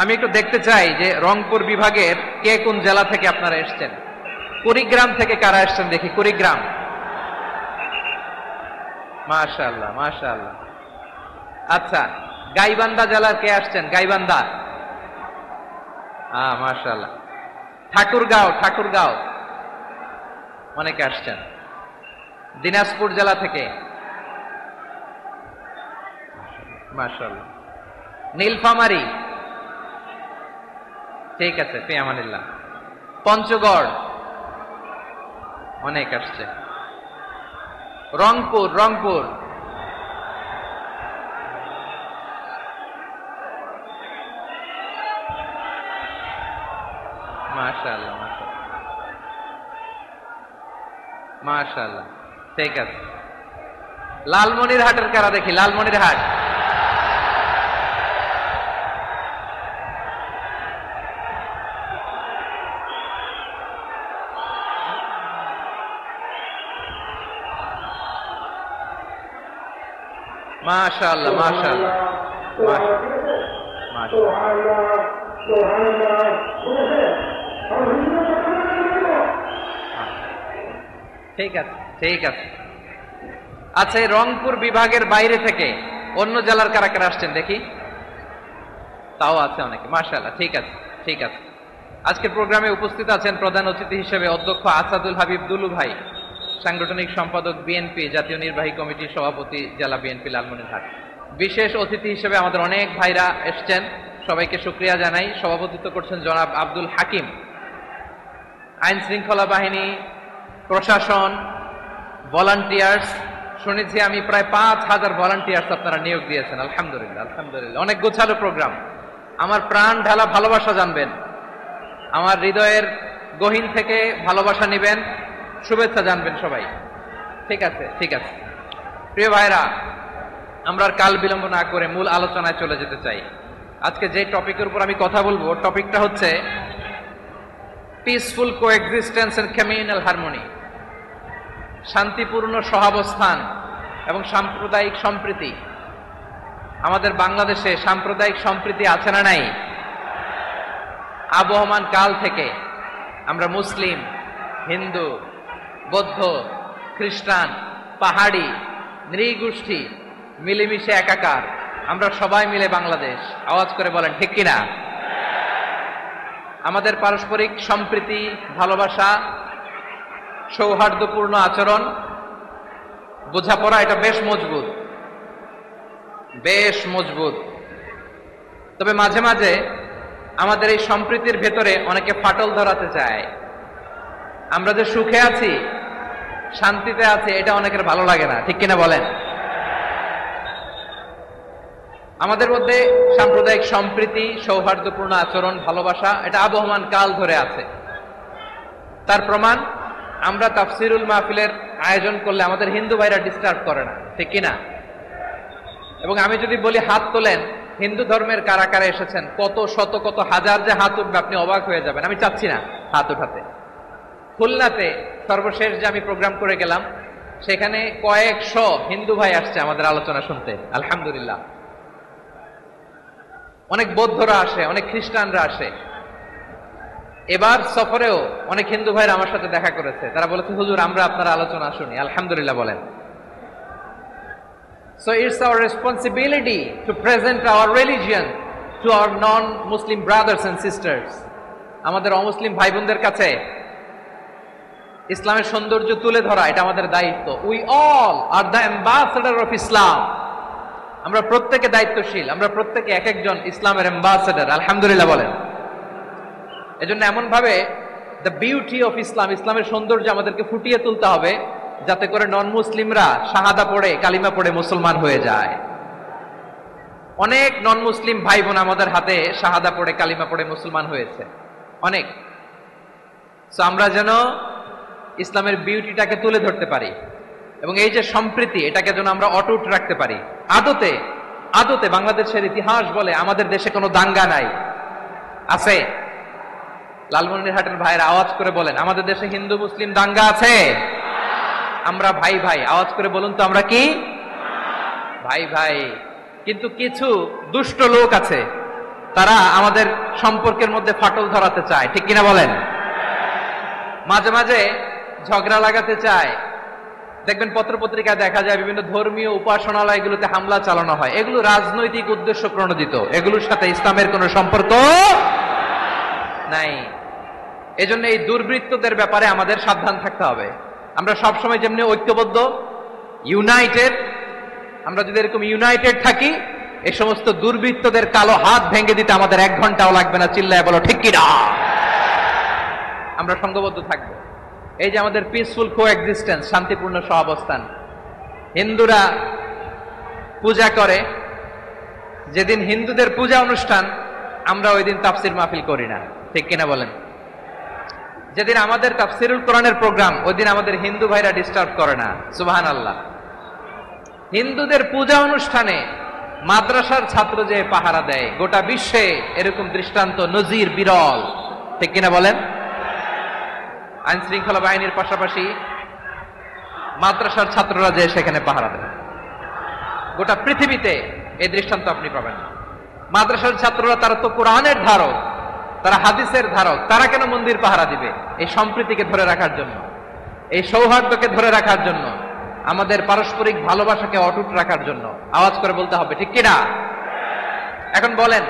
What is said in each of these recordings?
আমি একটু দেখতে চাই যে রংপুর বিভাগের কে কোন জেলা থেকে আপনারা এসেছেন। কুড়িগ্রাম থেকে কারা এসেছেন দেখি। কুড়িগ্রাম, মাশাআল্লাহ মাশাআল্লাহ। আচ্ছা, গাইবান্ধা জেলার কে আসছেন? গাইবান্ধা, মাশাআল্লাহ। ঠাকুরগাঁও, ঠাকুরগাঁও অনেকে আসছেন। দিনাজপুর জেলা থেকে, মাশাআল্লাহ। নীলফামারী, ঠিক আছে, ফি আমানিল্লাহ। পঞ্চগড় অনেক আসছে। রংপুর, রংপুর, মাশাআল্লাহ মাশাআল্লাহ মাশাআল্লাহ, ঠিক আছে। লালমনিরহাটের কারা দেখি। লালমনিরহাট, মাশাআল্লাহ মাশাআল্লাহ মাশাআল্লাহ। ঠিক আছে ঠিক আছে। আচ্ছা, এই রংপুর বিভাগের বাইরে থেকে অন্য জেলার কারা কারা আসছেন দেখি। তাও আছে অনেকে, মাশাআল্লাহ, ঠিক আছে ঠিক আছে। আজকের প্রোগ্রামে উপস্থিত আছেন প্রধান অতিথি হিসেবে অধ্যক্ষ আসাদুল হাবিব দুলু ভাই, সাংগঠনিক সম্পাদক বিএনপি, জাতীয় নির্বাহী কমিটির সভাপতি, জেলা বিএনপি লালমনিরহাট। বিশেষ অতিথি হিসেবে আমাদের অনেক ভাইরা এসছেন, সবাইকে শুকরিয়া জানাই। সভাপতিত্ব করছেন জনাব আব্দুল হাকিম। আইন শৃঙ্খলা বাহিনী, প্রশাসন, ভলান্টিয়ার্স, শুনেছি আমি প্রায় 5,000 ভলান্টিয়ার্স আপনারা নিয়োগ দিয়েছেন। আলহামদুলিল্লাহ আলহামদুলিল্লাহ, অনেক গোছালো প্রোগ্রাম। আমার প্রাণ ঢালা ভালোবাসা জানবেন, আমার হৃদয়ের গহীন থেকে ভালোবাসা নিবেন, শুভেচ্ছা জানবেন সবাই। ঠিক আছে ঠিক আছে। প্রিয় ভাইরা, আমরা আর কাল বিলম্ব না করে মূল আলোচনায় চলে যেতে চাই। আজকে যে টপিকের উপর আমি কথা বলবো, টপিকটা হচ্ছে peaceful coexistence and communal harmony, শান্তিপূর্ণ সহাবস্থান এবং সাম্প্রদায়িক সম্প্রীতি। আমাদের বাংলাদেশে সাম্প্রদায়িক সম্প্রীতি আছে না নাই? আবহমান কাল থেকে আমরা মুসলিম, হিন্দু, বৌদ্ধ, খ্রিস্টান, পাহাড়ি, নৃগোষ্ঠী মিলেমিশে একাকার, আমরা সবাই মিলে বাংলাদেশ। আওয়াজ করে বলেন ঠিক কিনা? আমাদের পারস্পরিক সম্প্রীতি, ভালোবাসা, সৌহার্দ্যপূর্ণ আচরণ, বোঝাপড়া, এটা বেশ মজবুত, বেশ মজবুত। তবে মাঝে মাঝে আমাদের এই সম্প্রীতির ভেতরে অনেকে ফাটল ধরাতে চায়। আমরা যে সুখে আছি, শান্তিতে আছি, এটা অনেকের ভালো লাগে না, ঠিক কিনা বলেন? আমাদের মধ্যে সাম্প্রদায়িক সম্প্রীতি, সৌহার্দ্যপূর্ণ আচরণ, ভালোবাসা, এটা আবহমান কাল ধরে আছে। তার প্রমাণ, আমরা তাফসিরুল মাহফিলের আয়োজন করলে আমাদের হিন্দু ভাইরা ডিস্টার্ব করে না, ঠিক কিনা? এবং আমি যদি বলি হাত তোলেন, হিন্দু ধর্মের কারা কারা এসেছেন, কত শত কত হাজার যে হাত উঠবে, আপনি অবাক হয়ে যাবেন। আমি চাচ্ছি না হাত উঠাতে। খুলনাতে সর্বশেষ যে আমি প্রোগ্রাম করে গেলাম, সেখানে কয়েকশো হিন্দু ভাই আসছে আমাদের আলোচনা শুনতে, আলহামদুলিল্লাহ। অনেক বৌদ্ধরা আসে, অনেক খ্রিস্টানরা আসে। এবার সফরেও অনেক হিন্দু ভাইরা আমার সাথে দেখা করেছে। তারা বলেছে, হুজুর আমরা আপনার আলোচনা শুনি। আলহামদুলিল্লাহ বলেন। So it's our responsibility to present our religion to our non-Muslim brothers and sisters. আমাদের অমুসলিম ভাই বোনদের কাছে ইসলামের সৌন্দর্য তুলে ধরা, এটা আমাদের দায়িত্ব। We all are the ambassador of Islam. আমরা প্রত্যেকে দায়িত্বশীল, আমরা প্রত্যেকে এক একজন ইসলামের অ্যাম্বাসেডর। আলহামদুলিল্লাহ বলেন। এজন্য এমন ভাবে দ্য বিউটি অফ ইসলাম, ইসলামের সৌন্দর্য আমাদেরকে ফুটিয়ে তুলতে হবে, যাতে করে নন মুসলিমরা শাহাদা পড়ে, কালিমা পড়ে মুসলমান হয়ে যায়। অনেক নন মুসলিম ভাই বোন আমাদের হাতে শাহাদা পড়ে, কালিমা পড়ে মুসলমান হয়েছে, অনেক। সো আমরা যেন ইসলামের বিউটিটাকে তুলে ধরতে পারি, এবং এই যে সম্প্রীতি, এটাকে যেন আমরা অটুট রাখতে পারি। আদতে আদতে বাংলাদেশের ইতিহাস বলে আমাদের দেশে কোনো দাঙ্গা নাই, আছে? লালমনিরহাটের ভাইয়ের আওয়াজ করে বলেন, আমাদের দেশে হিন্দু মুসলিম দাঙ্গা আছে? আমরা ভাই ভাই, আওয়াজ করে বলুন তো, আমরা কি ভাই ভাই? কিন্তু কিছু দুষ্ট লোক আছে, তারা আমাদের সম্পর্কের মধ্যে ফাটল ধরাতে চায়, ঠিক কিনা বলেন? মাঝে মাঝে ঝগড়া লাগাতে চায়। দেখবেন পত্রপত্রিকায় দেখা যায় বিভিন্ন ধর্মীয় উপাসনালয়গুলোতে হামলা চালানো হয়। এগুলো রাজনৈতিক উদ্দেশ্য প্রণোদিত, এগুলোর সাথে ইসলামের কোনো সম্পর্ক নাই। এজন্য এই দুর্বৃত্তদের ব্যাপারে আমাদের সাবধান থাকতে হবে। আমরা সবসময় যেমনি ঐক্যবদ্ধ, ইউনাইটেড, আমরা যদি এরকম ইউনাইটেড থাকি, এই সমস্ত দুর্বৃত্তদের কালো হাত ভেঙে দিতে আমাদের 1 ঘন্টাও লাগবে না। চিল্লায় বলো ঠিক কিনা? আমরা সংঘবদ্ধ থাকবো। এই যে আমাদের পিসফুল কোএক্সিস্টেন্স, শান্তিপূর্ণ সহাবস্থান। হিন্দুরা পূজা করে, যেদিন হিন্দুদের পূজা অনুষ্ঠান আমরা ওই দিন তাফসির মাহফিল করি না, ঠিক কিনা বলেন? যেদিন আমাদের তাফসিরুল কোরআনের প্রোগ্রাম, ওই দিন আমাদের হিন্দু ভাইরা ডিস্টার্ব করে না। সুবহানাল্লাহ। হিন্দুদের পূজা অনুষ্ঠানে মাদ্রাসার ছাত্র যে পাহারা দেয়, গোটা বিশ্বে এরকম দৃষ্টান্ত নজির বিরল, ঠিক কিনা বলেন? আইন শৃঙ্খলা বাহিনীর পাশাপাশি মাদ্রাসার ছাত্ররা যে সেখানে পাহারা দেয়, গোটা পৃথিবীতে এই দৃষ্টান্ত আপনি পাবেন না। মাদ্রাসার ছাত্ররা, তারা তো কোরআনের ধারক, তারা হাদিসের ধারক, তারা কেন মন্দির পাহারা দিবে? এই সম্প্রীতিকে ধরে রাখার জন্য, এই সৌহার্দ্যকে ধরে রাখার জন্য, আমাদের পারস্পরিক ভালোবাসাকে অটুট রাখার জন্য। আওয়াজ করে বলতে হবে ঠিক কিনা? এখন বলেন,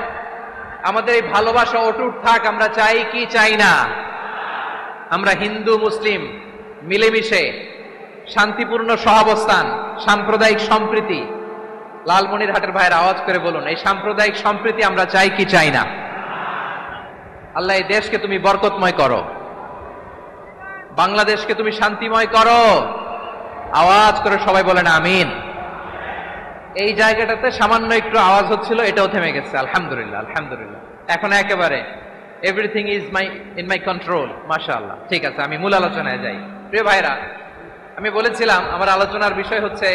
আমাদের এই ভালোবাসা অটুট থাক আমরা চাই কি চাই না? আমরা হিন্দু মুসলিম মিলেমিশে শান্তিপূর্ণ সহাবস্থান, সাম্প্রদায়িক সম্প্রীতি, লালমনিরহাটের ভাইয়ের আওয়াজ করে বলুন, এই সাম্প্রদায়িক সম্প্রীতি আমরা চাই কি চাই না? আল্লাহ এই দেশকে তুমি বরকতময় করো, বাংলাদেশকে তুমি শান্তিময় করো। আওয়াজ করে সবাই বলেন আমিন। এই জায়গাটাতে সামান্য একটু আওয়াজ হচ্ছিল, এটাও থেমে গেছে। আলহামদুলিল্লাহ, আলহামদুলিল্লাহ। এখন একেবারে everything is in my control. মাশাআল্লাহ। ঠিক আছে, আমি মূল আলোচনায় যাই। প্রিয় ভাইরা, আমি বলেছিলাম আমার আলোচনার বিষয় হচ্ছে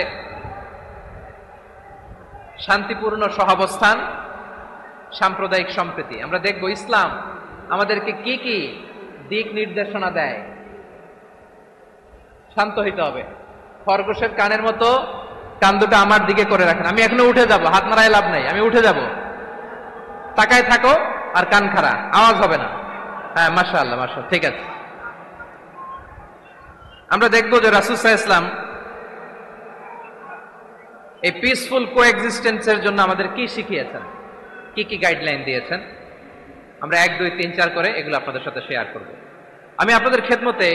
শান্তিপূর্ণ সহাবস্থান, সাম্প্রদায়িক সম্প্রীতি। আমরা দেখব ইসলাম আমাদেরকে কি কি দিক নির্দেশনা দেয়। শান্ত হইতে হবে। খরগোশের কানের মতো কান দুটো আমার দিকে করে রাখেন। আমি এখনো উঠে যাব, হাত নাড়ায় লাভ নাই, আমি উঠে যাব। তাকায় থাকো আর কান খাড়া, আওয়াজ হবে না। হ্যাঁ, মাশাআল্লাহ, মাশাআল্লাহ, ঠিক আছে। আমরা দেখবো যে রাসূল সাল্লাল্লাহু আলাইহি ওয়াসাল্লাম এই পিসফুল কোএক্সিস্টেন্সের জন্য আমাদের কি শিখিয়েছেন, কি কি গাইডলাইন দিয়েছেন। আমরা 1, 2, 3, 4 করে এগুলো আপনাদের সাথে শেয়ার করব। আমি আপনাদের খেদমতে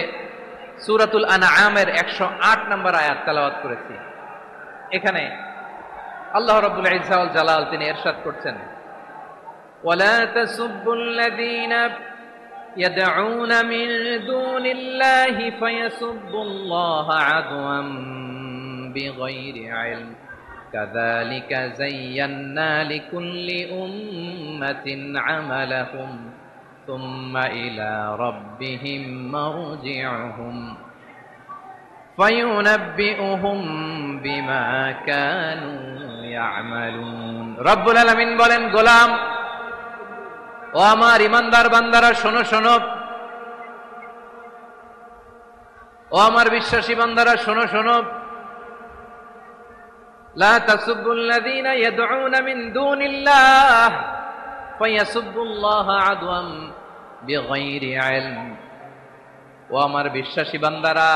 সূরাতুল আনআমের 108 নম্বর আয়াত তেলাওয়াত করেছি। এখানে আল্লাহ রাব্বুল ইজ্জা ওয়াল জালাল তিনি ইরশাদ করছেন, ওয়ালা তাসুব্বুল্লাযীনা ইয়াদউনা মিন দুনিল্লাহি ফায়াসুব্বুল্লাহা আদওয়াম বিগাইরি ইলম কাযালিকা যায়্যান্না লিকুল্লি উম্মাতিন আমালাহুম সুম্মা ইলা রাব্বিহিম মারজিউহুম ফায়ুনাব্বিউহুম বিমা কানু ইয়ামালুন। রব্বুল আলামিন বলেন, গোলাম, ও আমার ইমানদার বান্দারা শোনো শোনো, ও আমার বিশ্বাসী বান্দারা শোনো শোনো, লা তাসুব্বুল্লাযীনা ইয়াদউনা মিন দুনিল্লাহ ফায়াসুব্বুল্লাহা আদওয়াম বিগাইরি ইলম। ও আমার বিশ্বাসী বান্দারা,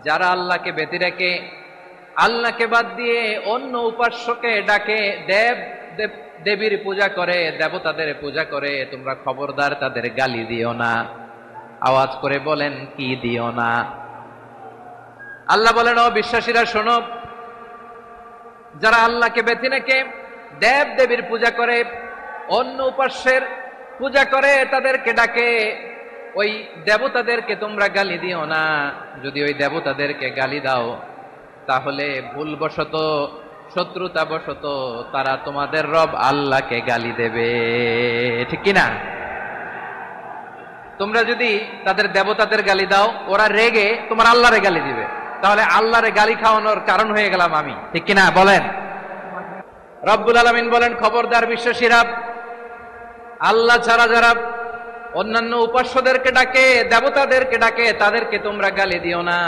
যারা আল্লাহকে ব্যতি রেখে, আল্লাহকে বাদ দিয়ে অন্য উপাস্যকে ডাকে, দেবীর পূজা করে, দেবতাদের পূজা করে, তোমরা খবরদার তাদের গালি দিও না। আওয়াজ করে বলেন, কি দিও না? আল্লাহ বলেন, ও বিশ্বাসীরা শোনো, যারা আল্লাহকে ব্যতি রেখে দেব দেবীর পূজা করে, অন্য উপাস্যের পূজা করে, তাদেরকে ডাকে, ওই দেবতাদেরকে তোমরা গালি দিও না। যদি ওই দেবতাদেরকে গালি দাও, তাহলে ভুলবশত, শত্রুতাবশত তারা তোমাদের রব আল্লাহকে গালি দেবে, ঠিক কিনা? তোমরা যদি তাদের দেবতাদের গালি দাও, ওরা রেগে তোমার আল্লাহরে গালি দিবে, তাহলে আল্লাহরে গালি খাওয়ানোর কারণ হয়ে গেলাম আমি, ঠিক কিনা বলেন? রব্বুল আলামিন বলেন, খবরদার বিশ্বাসীরা, আল্লাহ ছাড়া যারা অন্যান্য উপাস্যদেরকে ডাকে, দেবতাদেরকে ডাকে, তাদেরকে তোমরা গালি দিও না।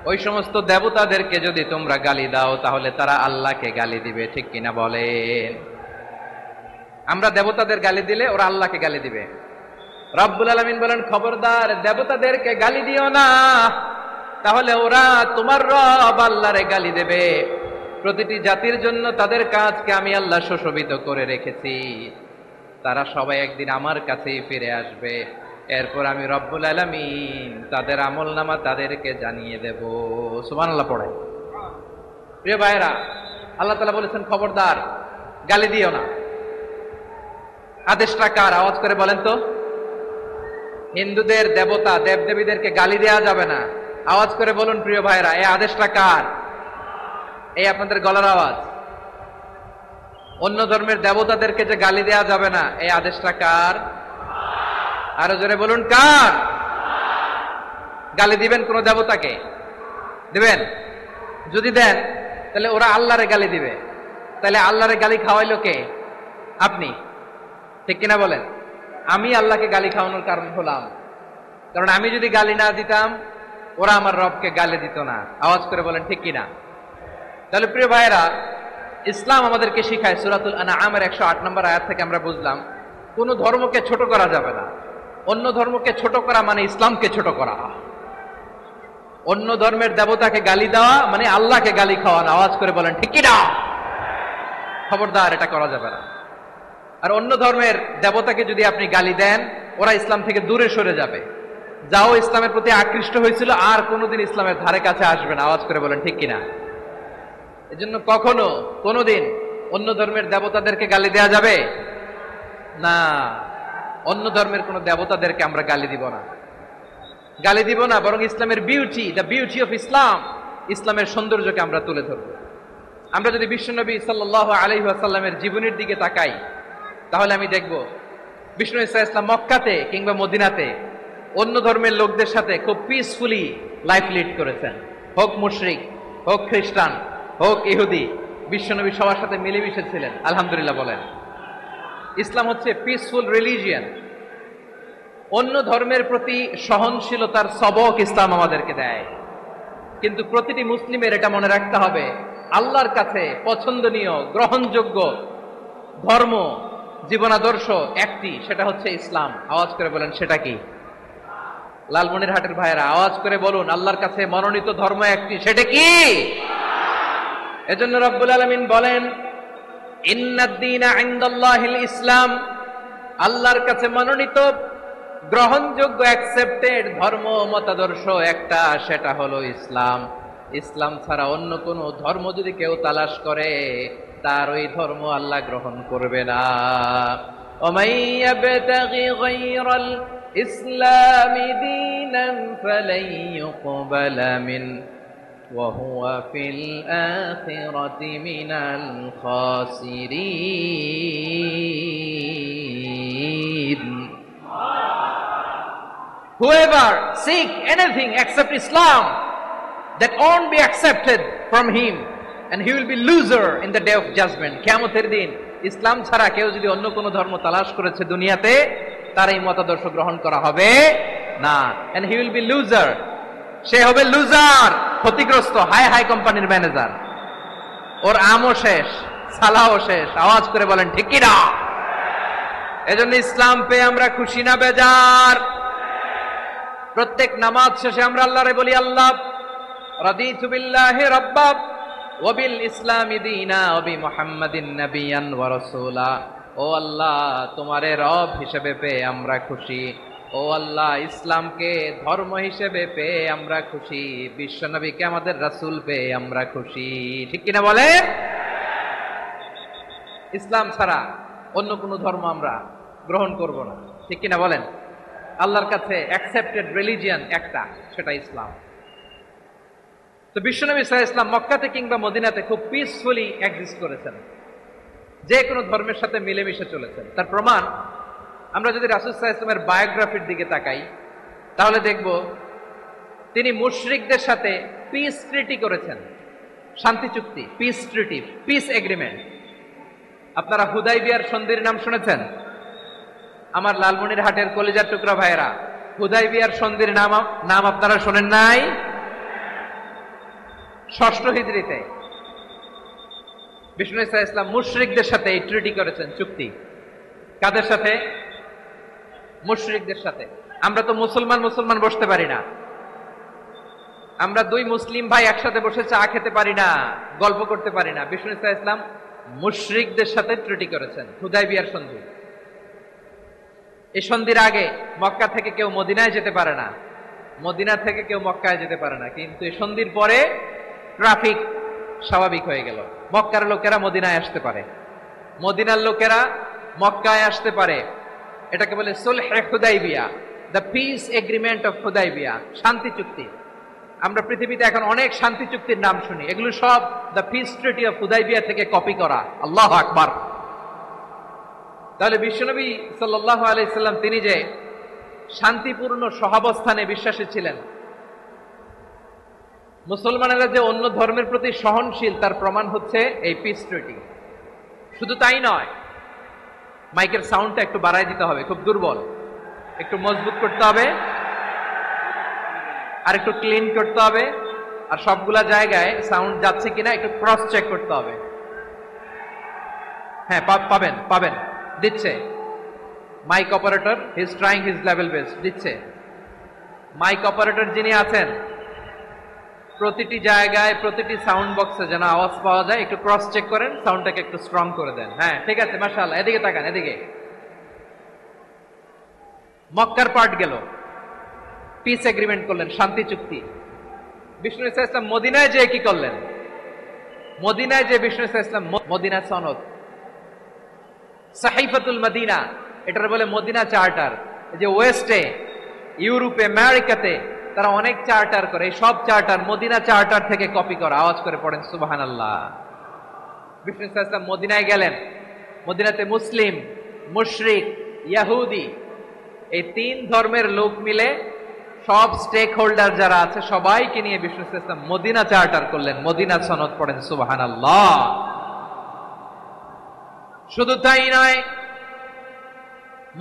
ওই সমস্ত দেবতাদেরকে যদি তোমরা গালি দাও, তাহলে তারা আল্লাহকে গালি দিবে, ঠিক কিনা বলেন? আমরা দেবতাদের গালি দিলে ওরা আল্লাহকে গালি দিবে। রব্বুল আলামিন বলেন, খবরদার দেবতাদেরকে গালি দিও না, তাহলে ওরা তোমার রব আল্লাহরে গালি দেবে। প্রতিটি জাতির জন্য তাদের কাজকে আমি আল্লাহ সুশোভিত করে রেখেছি, তারা সবাই একদিন আমার কাছেই ফিরে আসবে। এরপর আমি রব্বুল আলামিন তাদের আমলনামা তাদেরকে জানিয়ে দেব। সুবহানাল্লাহ পড়ে। প্রিয় ভাইরা, আল্লাহ তাআলা বলেছেন খবরদার গালি দিও না। আদেশটা কার? আওয়াজ করে বলেন তো। হিন্দুদের দেবতা দেবদেবীদেরকে গালি দেওয়া যাবে না। আওয়াজ করে বলুন প্রিয় ভাইরা, এই আদেশটা কার? এই আপনাদের গলার আওয়াজ। অন্য ধর্মের দেবতাদেরকে যে গালি দেওয়া যাবে না, এই আদেশটা কার? আরো জোরে বলুন, কার? গালি দিবেন কোন দেবতাকে? দিবেন? যদি দেন তাহলে ওরা আল্লাহরে গালি দিবে। তাহলে আল্লাহরে গালি খাওয়াইলো কে? আপনি। ঠিক কিনা বলেন? আমি আল্লাহকে গালি খাওয়ানোর কারণ হলাম, কারণ আমি যদি গালি না দিতাম ওরা আমার রবকে গালি দিত না। আওয়াজ করে বলেন ঠিক কিনা? তাহলে প্রিয় ভাইয়েরা, ইসলাম আমাদেরকে শিখায়, সূরাতুল আনআমের 108 নম্বর আয়াত থেকে আমরা বুঝলাম কোন ধর্মকে ছোট করা যাবে না। অন্য ধর্মকে ছোট করা মানে ইসলামকে ছোট করা। অন্য ধর্মের দেবতাকে গালি দেওয়া মানে আল্লাহকে গালি খাওয়ানো। আওয়াজ করে বলেন ঠিক কিনা? খবরদার, এটা করা যাবে না। আর অন্য ধর্মের দেবতাকে যদি আপনি গালি দেন, ওরা ইসলাম থেকে দূরে সরে যাবে। যাও ইসলামের প্রতি আকৃষ্ট হয়েছিল আর কোনোদিন ইসলামের ধারে কাছে আসবে না। আওয়াজ করে বলেন ঠিক কিনা? এজন্য কখনো কোনোদিন অন্য ধর্মের দেবতাদেরকে গালি দেয়া যাবে না। অন্য ধর্মের কোন দেবতাদেরকে আমরা গালি দিব না, গালি দিব না, বরং ইসলামের beauty, the beauty of Islam, ইসলামের সৌন্দর্যকে আমরা তুলে ধরব। আমরা যদি বিশ্বনবী সাল্লাল্লাহু আলাইহি ওয়াসাল্লামের জীবনের দিকে তাকাই, তাহলে আমি দেখব বিষ্ণু ইসা ইসলাম মক্কাতে কিংবা মদিনাতে অন্য ধর্মের লোকদের সাথে খুব পিসফুলি লাইফ লিড করেছেন। হোক মুশরিক, হোক খ্রিস্টান, হোক ইহুদি, বিশ্বনবী সবার সাথে মিলেমিশে ছিলেন। আলহামদুলিল্লাহ বলেন। ইসলাম হচ্ছে পিসফুল রিলিজিয়ান। অন্য ধর্মের প্রতি সহনশীলতার সবক ইসলাম আমাদেরকে দেয়। কিন্তু প্রতিটি মুসলিমের এটা মনে রাখতে হবে, আল্লাহর কাছে পছন্দনীয় গ্রহণযোগ্য ধর্ম, জীবনাদর্শ একটি, সেটা হচ্ছে ইসলাম। আওয়াজ করে বলেন সেটা কি? লালমনিরহাটের ভাইয়েরা আওয়াজ করে বলুন, আল্লাহর কাছে মনোনীত ধর্ম একটি, সেটা কি? এজন্য রব্বুল আলামিন বলেন, ইন্নাদ-দীনা ইনদাল্লাহিল ইসলাম, আল্লাহর কাছে মনোনীত গ্রহণযোগ্য অ্যাকসেপ্টেড ধর্ম মতাদর্শ একটা, সেটা হলো ইসলাম। ইসলাম ছাড়া অন্য কোন ধর্ম যদি কেউ তালাশ করে, তার ওই ধর্ম আল্লাহ গ্রহণ করবে না। ওমাই ইয়াবতাগি গায়রাল ইসলামি দীনান ফালাই ইউকবালা মিন ওয়া হুয়া ফিল আখিরাতি মিনাল খাসিরিন। Whoever seek anything except Islam, that won't be accepted from him, and he will be loser in the day of judgment. কিয়ামতের দিন ইসলাম ছাড়া কেউ যদি অন্য কোন ধর্ম তালাশ করেছে দুনিয়াতে, তার এই মতাদর্শ গ্রহণ করা হবে না, and he will be loser. সে হবে লুজার, ক্ষতিগ্রস্ত, হাই হাই কোম্পানির ম্যানেজার। ওর আমও শেষ, সালাও শেষ। আওয়াজ করে বলেন ঠিক কি না? এজন্য ইসলাম পেয়ে আমরা খুশি না বেজার? প্রত্যেক নামাজ শেষে আমরা আল্লাহরে বলি, আল্লাহ রাদিতু বিল্লাহি রাব্বা ওয়া বিল ইসলামি দীনা ওয়া বি মুহাম্মাদিন নাবিয়ান ওয়া রাসূলা। ও আল্লাহ, তোমারে রব হিসেবে পেয়ে আমরা খুশি। ও আল্লাহ, ইসলামকে ধর্ম হিসেবে পেয়ে আমরা খুশি। বিশ্বনবীকে আমাদের রাসূল পেয়ে আমরা খুশি। ঠিক কিনা বলে? ইসলাম ছাড়া অন্য কোনো ধর্ম আমরা গ্রহণ করব না। ঠিক কিনা বলেন? আল্লাহর কাছে অ্যাকসেপ্টেড রিলিজিয়ান একটা, সেটা ইসলাম। তো বিশ্বনবী সাল্লাল্লাহু আলাইহি ওয়াসাল্লাম মক্কাতে কিংবা মদিনাতে খুব পিসফুলি এক্সিস্ট করেছেন, যে কোনো ধর্মের সাথে মিলেমিশে চলেছেন। তার প্রমাণ আমরা যদি রাসূল সাল্লাল্লাহু আলাইহি ওয়াসাল্লামের বায়োগ্রাফির দিকে তাকাই, তাহলে দেখব তিনি মুশরিকদের সাথে পিস ট্রিটি করেছেন, শান্তি চুক্তি, পিস ট্রিটি, পিস এগ্রিমেন্ট। আপনারা হুদাইবিয়ার সন্ধির নাম শুনেছেন? আমার লালমনিরহাটের কলিজার টুকরা ভাইয়েরা, হুদাইবিয়ার সন্ধির নাম আপনারা শোনেন নাই? 6ষ্ঠ হিজরিতে বিষ্ণু ইসা ইসলাম মুশরিকদের সাথে এই ট্রিটি করেছেন, চুক্তি। কাদের সাথে? মুশরিকদের সাথে। আমরা তো মুসলমান মুসলমান বসতে পারি না, আমরা দুই মুসলিম ভাই একসাথে বসে চা খেতে পারি না, গল্প করতে পারি না। বিষ্ণু ইসলাম মুশরিকদের সাথে ট্রিটি করেছেন। হুদায়বিয়ার সন্ধি, এই সন্ধির আগে মক্কা থেকে কেউ মদিনায় যেতে পারে না, মদিনা থেকে কেউ মক্কায় যেতে পারে না। কিন্তু এই সন্ধির পরে ট্রাফিক স্বাভাবিক হয়ে গেল। মক্কার লোকেরা মদিনায় আসতে পারে, মদিনার লোকেরা মক্কায় আসতে পারে। এটাকে বলে সুলহে Hudaibiya, the peace agreement of Hudaibiya, শান্তি চুক্তি। আমরা পৃথিবীতে এখন অনেক শান্তি চুক্তির নাম শুনি, এগুলো সব the piece treaty of Hudaibiya থেকে কপি করা। আল্লাহু আকবার। তাহলে বিশ্বনবী সাল্লাল্লাহু আলাইহি সাল্লাম তিনি যে শান্তিপূর্ণ সহাবস্থানে বিশ্বাসী ছিলেন, মুসলমানেরা যে অন্য ধর্মের প্রতি সহনশীল, তার প্রমাণ হচ্ছে এই পিস ট্রিটি। শুধু তাই নয়, মাইকের সাউন্ডটা একটু বাড়ায় দিতে হবে, খুব দুর্বল, একটু মজবুত করতে হবে, আর একটু ক্লিন করতে হবে, আর সবগুলা জায়গায় সাউন্ড যাচ্ছে কিনা একটু ক্রস চেক করতে হবে। হ্যাঁ, পাবেন পাবেন, দিচ্ছে mike operator, he is trying his level best, দিচ্ছে। মাইক অপারেটর যিনি আছেন, প্রতিটি জায়গায় প্রতিটি সাউন্ড বক্সে যেন আওয়াজ পাওয়া যায়, একটু ক্রস চেক করেন, সাউন্ডটাকে একটু স্ট্রং করে দেন। হ্যাঁ, ঠিক আছে, মাশাআল্লাহ। এদিকে তাকান, এদিকে। মক্কার পার্ট গেল, পিস এগ্রিমেন্ট করলেন, শান্তি চুক্তি। বিষ্ণু ইসলাম মদিনায় যে কি করলেন? মদিনায় যে বিষ্ণু ইসলাম মদিনা সনদ, সাহিফাতুল মদিনা, এটার বলে মদিনা চার্টার। যে ওয়েস্টে, ইউরোপে, আমেরিকাতে তারা অনেক চার্টার করে, এই সব চার্টার মদিনা চার্টার থেকে কপি করা। আওয়াজ করে পড়েন সুবহানাল্লাহ। বিষ্ণু ইসলাম মদিনায় গেলেন, মদিনাতে মুসলিম, মুশরিক, ইহুদি, এই তিন ধর্মের লোক মিলে সব স্টেক হোল্ডার যারা আছে সবাইকে নিয়ে বিষ্ণু ইসলাম মদিনা চার্টার করলেন, মদিনা সনদ। পড়েন সুবহানাল্লাহ। শুধু তাই নয়,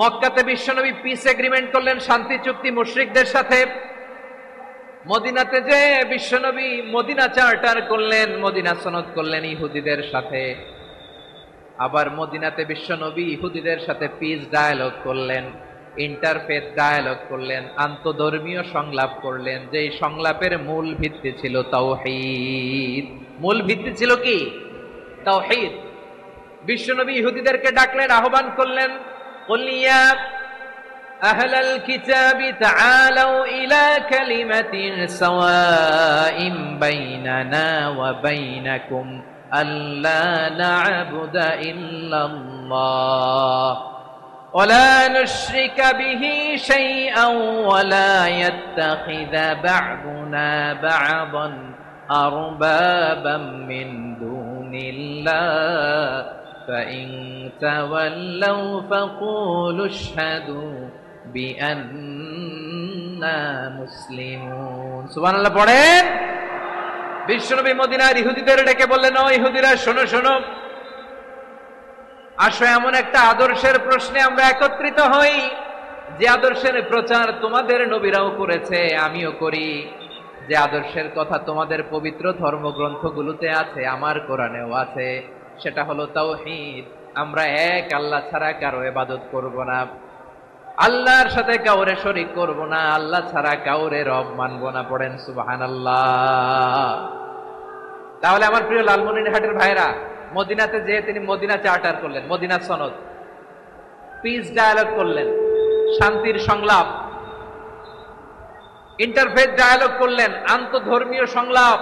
মক্কাতে বিশ্বনবী পিস এগ্রিমেন্ট করলেন, শান্তি চুক্তি মুশরিকদের সাথে। মদিনাতে যে বিশ্বনবী মদিনা চার্টার করলেন, মদিনা সনদ করলেন ইহুদিদের সাথে। আবার মদিনাতে বিশ্বনবী ইহুদিদের সাথে পিস ডায়ালগ করলেন, ইন্টারফেথ ডায়ালগ করলেন, আন্তধর্মীয় সংলাপ করলেন। যে সংলাপের মূল ভিত্তি ছিল তাওহীদ। মূল ভিত্তি ছিল কি? তাওহীদ। বিশ্বনবী ইহুদিদেরকে ডাকলেন, আহ্বান করলেন, কুল ইয়া আহলাল কিতাবি তাআলাউ ইলা কালিমাতিন সাওয়াইন বাইনানা ওয়া বাইনাকুম আল্লা না'বুদা ইল্লাল্লাহ ওয়া লা নুশরিকা বিহি শাইআন ওয়া লা ইয়াত্তাখিযা বা'দুনা বা'দান আরবাবাম মিন দুনিল্লাহ فإن تولوا فقولوا اشهدوا بأننا مسلمون। সুবহানাল্লাহ পড়েন। বিশ্বনবী মদিনার ইহুদিদের ডেকে বললেন, ও ইহুদিরা, শোনো শোনো, আসো এমন একটা আদর্শের প্রশ্নে আমরা একত্রিত হই, যে আদর্শের প্রচার তোমাদের নবীরাও করেছে, আমিও করি। যে আদর্শের কথা তোমাদের পবিত্র ধর্মগ্রন্থগুলোতে আছে, আমার কোরআনেও আছে, সেটা হলো তাওহীদ। আমরা এক আল্লাহ ছাড়া কারো ইবাদত করব না, আল্লাহর সাথে কাউরে শরীক করব না, আল্লাহ ছাড়া কাউরে রব মানব না। পড়েন সুবহানাল্লাহ। তাহলে আমার প্রিয় লালমনিরহাটের ভাইরা, মদিনাতে যে তিনি মদিনা চার্টার করলেন, মদিনা সনদ, পিস ডায়ালগ করলেন, শান্তির সংলাপ, ইন্টারফেথ ডায়ালগ করলেন, আন্তধর্মীয় সংলাপ,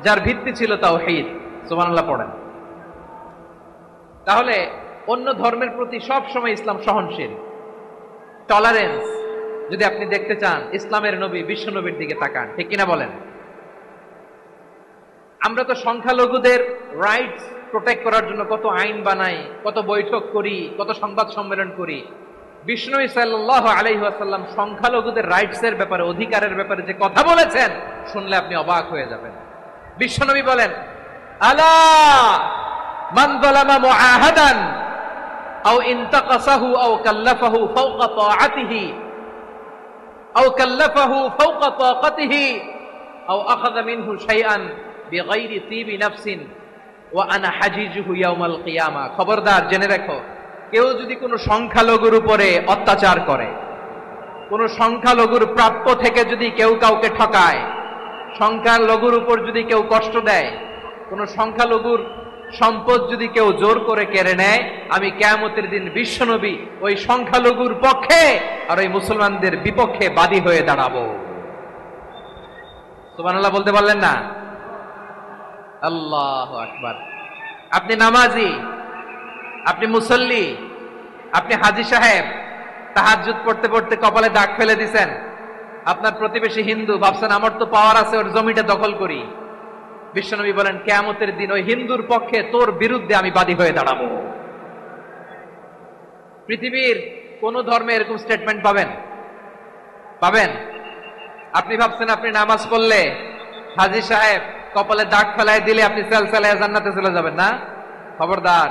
যার ভিত্তি ছিল তাওহীদ। সুবহানাল্লাহ পড়েন। তাহলে অন্য ধর্মের প্রতি সব সময় ইসলাম সহনশীল, টলারেন্স। যদি আপনি দেখতে চান ইসলামের নবী বিশ্ব নবীর দিকে তাকান, ঠিক কিনা বলেন? আমরা তো সংখ্যালঘুদের রাইটস প্রোটেক্ট করার জন্য কত আইন বানাই, কত বৈঠক করি, কত সংবাদ সম্মেলন করি। বিষ্ণু সাল্লাল্লাহু আলাইহি ওয়াসাল্লাম সংখ্যালঘুদের রাইটস এর ব্যাপারে, অধিকারের ব্যাপারে যে কথা বলেছেন, শুনলে আপনি অবাক হয়ে যাবেন। বিশ্বনবী বলেন, আলা মান যালামা মুআহাদান আও ইনতাকাসাহু আও কাল্লাফাহু ফাওকা তাআতিহি আও কাল্লাফাহু ফাওকা তাকাতিহি আও আখাযা মিনহু শাইআন বিগাইরি তিবি নাফসিন ওয়া আনা হাজিজুহু ইয়াউমাল কিয়ামা। খবরদার, জেনে রাখো, কেউ যদি কোনো সংখ্যালঘুর উপরে অত্যাচার করে, কোন সংখ্যালঘুর প্রাপ্য থেকে যদি কেউ কাউকে ঠকায়, সংখ্যালঘুর উপর যদি কেউ কষ্ট দেয়, কোন সংখ্যালঘুর সম্পদ যদি কেউ জোর করে কেড়ে নেয়, আমি কিয়ামতের দিন বিশ্বনবী ওই সংখ্যালঘুর পক্ষে আর ওই মুসলমানদের বিপক্ষে বাদী হয়ে দাঁড়াবো। সুবহানাল্লাহ বলতে পারলেন না? আল্লাহু আকবার। আপনি নামাজি, আপনি মুসল্লি, আপনি হাজী সাহেব, তাহাজ্জুদ পড়তে পড়তে কপালে দাগ ফেলে দিছেন, আপনার প্রতিবেশী হিন্দু, ভাবছেন আমার তো পাওয়ার আছে, ওর জমিটা দখল করি। বিশ্বনবী বলেন কিয়ামতের দিন ওই হিন্দুর পক্ষে তোর বিরুদ্ধে আমি বাদী হয়ে দাঁড়াবো। পৃথিবীর কোন ধর্মে এরকম স্টেটমেন্ট পাবেন? পাবেন? আপনি ভাবছেন আপনি নামাজ পড়লে হাজী সাহেব কপালে দাগ ফেলায় দিলে আপনি সেলসালায় জান্নাতে চলে যাবেন না? খবরদার।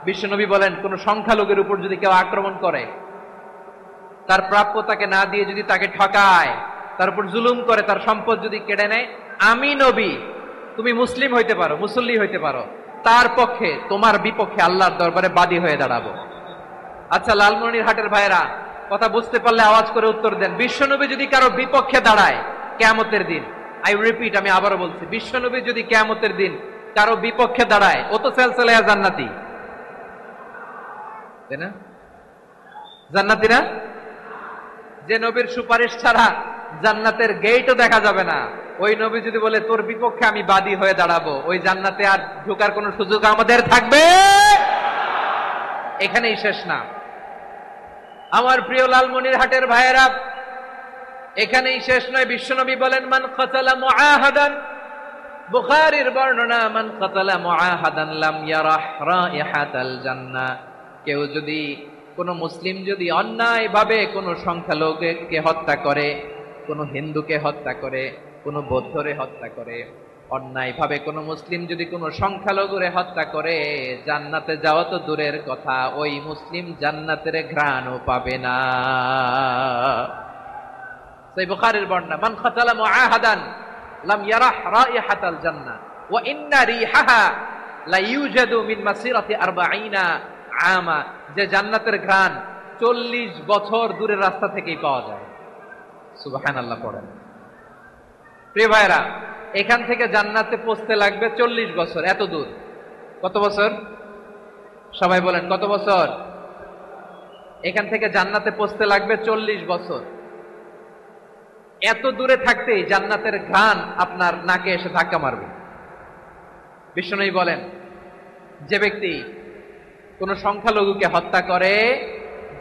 বিশ্বনবী বলেন কোন সংখ্যালঘুর উপর যদি কেউ আক্রমণ করে, তার প্রাপ্য তাকে না দিয়ে যদি তাকে ঠকায়, তার উপর জুলুম করে, তার সম্পদ যদি কেড়ে নেয়, আমি নবী, তুমি মুসলিম হইতে পারো, মুসল্লি হইতে পারো, তার পক্ষে তোমার বিপক্ষে আল্লাহর দরবারে বাদী হয়ে দাঁড়াবো। আচ্ছা লালমনিরহাটের ভাইরা, কথা বুঝতে পারলে আওয়াজ করে উত্তর দেন। বিশ্বনবী যদি কারো বিপক্ষে দাঁড়ায় কিয়ামতের দিন, আই রিপিট, আমি আবারও বলছি, বিশ্বনবী যদি কিয়ামতের দিন কারো বিপক্ষে দাঁড়ায়, ও তো সেলসালায়া জান্নাতি, তাই না? জান্নাতি না? যে নবীর সুপারিশ ছাড়া জান্নাতের গেটও দেখা যাবে না, ওই নবী যদি বলে তোর বিপক্ষে আমি বাদী হয়ে দাঁড়াবো, ওই জান্নাতে আর ঢোকার কোন সুযোগ আমাদের থাকবে? এখানেই শেষ না আমার প্রিয় লালমনিরহাটের ভাইয়েরা, এখানেই শেষ নয়। বিশ্বনবী বলেন মান কাতালা মুআহাদান, বুখারীর বর্ণনা, মান কাতালা মুআহাদান লাম ইয়ারাহ রাইহাতাল জান্নাহ। কেউ যদি, কোন মুসলিম যদি অন্যায় ভাবে কোন সংখ্যালঘুকে হত্যা করে, কোন হিন্দুকে হত্যা করে, কোন বৌদ্ধরে হত্যা করে, অন্যায় ভাবে কোন মুসলিম যদি কোন সংখ্যালঘুরে হত্যা করে, জান্নাতে যাওয়া তো দূরের কথা, ওই মুসলিম জান্নাতের ঘ্রাণও পাবে না। সেই বুখারীর বর্ণনা, মান কাতালা মুআহাদান লাম ইয়ারাহ রাইহাতাল জান্নাহ ওয়া ইন্না রিহাহা লা ইউজাদু মিন মাসিরাতি 40 আমা। যে জান্নাতের ঘ্রাণ 40 বছর দূরের রাস্তা থেকেই পাওয়া যায়। সুবহানাল্লাহ পড়েন। প্রিয় ভাইরা, এখান থেকে জান্নাতে পৌঁছতে লাগবে 40 বছর। এত দূর। কত বছর? সবাই বলেন কত বছর? এখান থেকে জান্নাতে পৌঁছতে লাগবে 40 বছর। এত দূরে থাকতেই জান্নাতের ঘ্রাণ আপনার নাকে এসে ধাক্কা মারবে। বিশ্বনবী বলেন যে ব্যক্তি কোন সংখ্যালঘুকে হত্যা করে,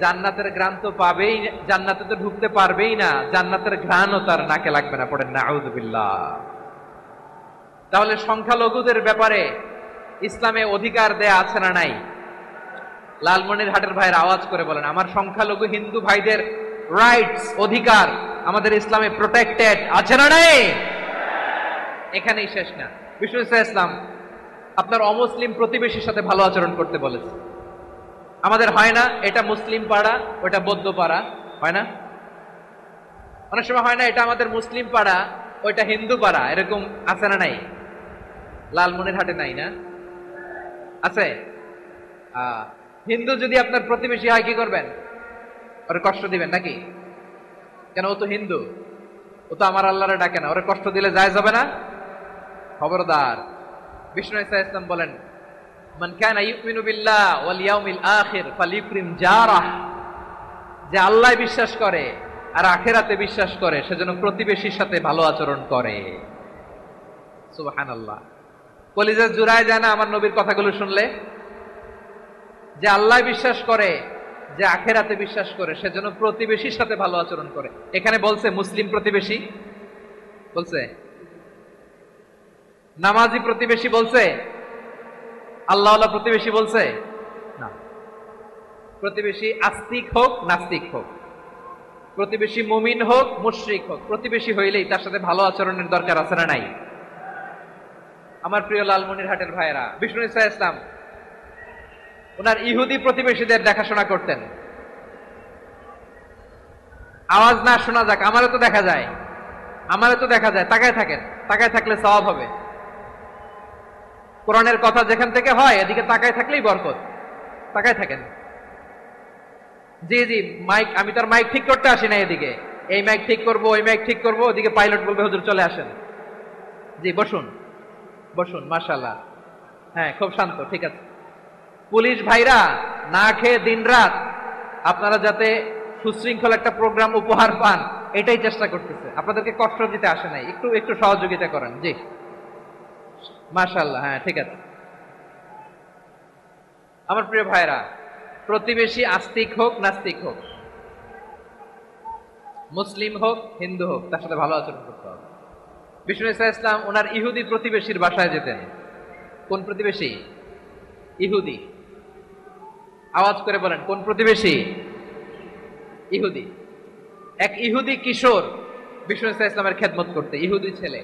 জান্নাতের ঘ্রাণ তো পাবেই, জান্নাতে তো ঢুকতে পারবেই না, জান্নাতের ঘ্রাণও তার নাকে লাগবে না। পড়েন নাউযুবিল্লাহ। তাহলে সংখ্যালঘুদের ব্যাপারে ইসলামে অধিকার দেয়া আছে না নাই? লালমনিরহাটের ভাইয়ের আওয়াজ করে বলেন, আমার সংখ্যালঘু হিন্দু ভাইদের রাইটস, অধিকার আমাদের ইসলামে প্রোটেক্টেড আছে না নাই? এখানেই শেষ না। বিষ্ণু ইসলাম আপনার অমুসলিম প্রতিবেশীর সাথে ভালো আচরণ করতে বলেছে। আমাদের হয় না, এটা মুসলিম পাড়া, ওটা বৌদ্ধ পাড়া, হয় না? অনেক সময় হয় না, এটা আমাদের মুসলিম পাড়া, ওইটা হিন্দু পাড়া, এরকম আছে না নাই? লালমনিরহাটে নাই না? আছে? হিন্দু যদি আপনার প্রতিবেশী হয় কি করবেন? ওরে কষ্ট দিবেন নাকি? কেন? ও তো হিন্দু, ও তো আমার আল্লাহরে ডাকে না, ওরে কষ্ট দিলে যায় যাবে না? খবরদার। বিষ্ণু ইসলাম বলেন মান কানা ইউমিনু বিল্লাহ ওয়াল ইয়াউমিল আখির ফালিউকরিম জারাহ। যে আল্লাহ বিশ্বাস করে আর আখিরাতে বিশ্বাস করে, সেজন্য প্রতিবেশীর সাথে ভালো আচরণ করে। সুবহানাল্লাহ। কলিজা জুড়ায় যায় না আমার নবীর কথাগুলো শুনলে? যে আল্লাহ বিশ্বাস করে, যে আখিরাতে বিশ্বাস করে, সেজন্য প্রতিবেশীর সাথে ভালো আচরণ করে। এখানে বলছে মুসলিম প্রতিবেশী, বলছে নামাজি প্রতিবেশী, বলছে আল্লাহওয়ালা প্রতিবেশী, বলছে না। প্রতিবেশী আস্তিক হোক নাস্তিক হোক, প্রতিবেশী মুমিন হোক মুশরিক হোক, প্রতিবেশী হইলেই তার সাথে ভালো আচরণের দরকার আছে না নাই? আমার প্রিয় লালমনিরহাটের ভাইয়েরা, বিষ্ণু ইসলাম ওনার ইহুদি প্রতিবেশীদের দেখাশোনা করতেন। আওয়াজ না শোনা যাক, আমারও তো দেখা যায়, আমারও তো দেখা যায়। তাকায় থাকেন, তাকায় থাকলে সওয়াব হবে। কোরআনের কথা যেখান থেকে হয় এদিকে তাকায় থাকলেই বরকত। তাকায় থাকেন। জি জি, মাইক, আমি তার মাইক ঠিক করতে আসি না এদিকে, এই মাইক ঠিক করব, ওই মাইক ঠিক করব, ওদিকে পাইলট বলবে হুজুর চলে আসেন। জি বসুন, বসুন, মাশাআল্লাহ। হ্যাঁ, খুব শান্ত, ঠিক আছে। পুলিশ ভাইরা না খেয়ে দিনরাত আপনারা যাতে সুশৃঙ্খল একটা প্রোগ্রাম উপহার পান, এটাই চেষ্টা করতেছে, আপনাদেরকে কষ্ট দিতে আসে নাই, একটু একটু সহযোগিতা করেন। জি মাশাআল্লাহ, হ্যাঁ ঠিক আছে। আমার প্রিয় ভাইরা, প্রতিবেশী আস্তিক হোক নাস্তিক হোক, মুসলিম হোক হিন্দু হোক, তার সাথে ভালো আচরণ করতে হবে। বিষ্ণু ইসলাম ওনার ইহুদি প্রতিবেশীর বাসায় যেতেন। কোন প্রতিবেশী? ইহুদি। আওয়াজ করে বলেন, কোন প্রতিবেশী? ইহুদি। এক ইহুদি কিশোর বিষ্ণু ইসলামের খেদমত করতে, ইহুদি ছেলে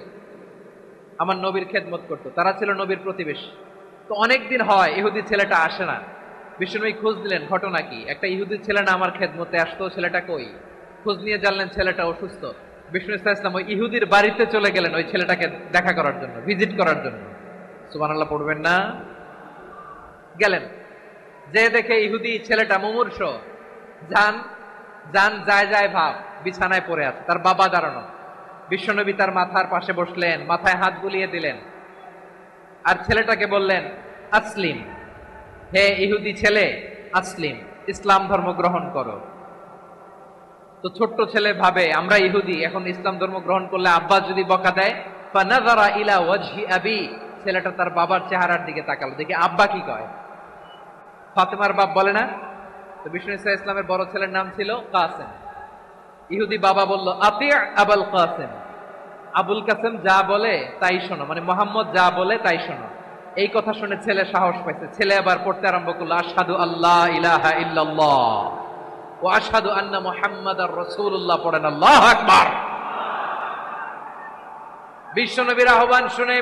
আমার নবীর খেদমত করতো, তারা ছিল নবীর প্রতিবেশী। তো অনেকদিন হয় ইহুদি ছেলেটা আসে না। বিষ্ণুনবী খোঁজ দিলেন, ঘটনা কি? একটা ইহুদি ছেলে না আমার খেদমতে আসতো, ছেলেটা কই? খোঁজ নিয়ে জানলেন ছেলেটা অসুস্থ। বিষ্ণু ইসলাম ওই ইহুদির বাড়িতে চলে গেলেন ওই ছেলেটাকে দেখা করার জন্য, ভিজিট করার জন্য। সুবহানাল্লাহ পড়বেন না? গেলেন, যে দেখে ইহুদি ছেলেটা মুমূর্ষ, যান যান যায় যায় ভাব, বিছানায় পড়ে আছে, তার বাবা দাঁড়ানো। বিশ্বনবী তার মাথার পাশে বসলেন, মাথায় হাত বুলিয়ে দিলেন, আর ছেলেটাকে বললেন আসলিম, হে ইহুদি ছেলে, আসলিম, ইসলাম ধর্ম গ্রহণ করো। তো ছোট্ট ছেলে ভাবে আমরা ইহুদি, এখন ইসলাম ধর্ম গ্রহণ করলে আব্বা যদি বকা দেয়। ফানাযারা ইলা ওয়াজহি আবি, ছেলেটা তার বাবার চেহারার দিকে তাকালো, দেখি আব্বা কি কয়। ফাতেমার বাপ বলে না? তো বিষ্ণু ইসলামের বড় ছেলের নাম ছিল কাসেম। ইহুদি বাবা বলল আতি আবুল কাসেম, আবুল কাসেম যা বলে তাই শোনো, মানে মোহাম্মদ যা বলে তাই শোনো। এই কথা শুনে ছেলে সাহস পাইছে, ছেলে আবার পড়তে আরম্ভ করলো আশহাদু আল্লাহ ইলাহা ইল্লাল্লাহ ওয়া আশহাদু আন্না মুহাম্মাদার রাসূলুল্লাহ, পড়েন আল্লাহু আকবার। বিশ্বনবীর আহ্বান শুনে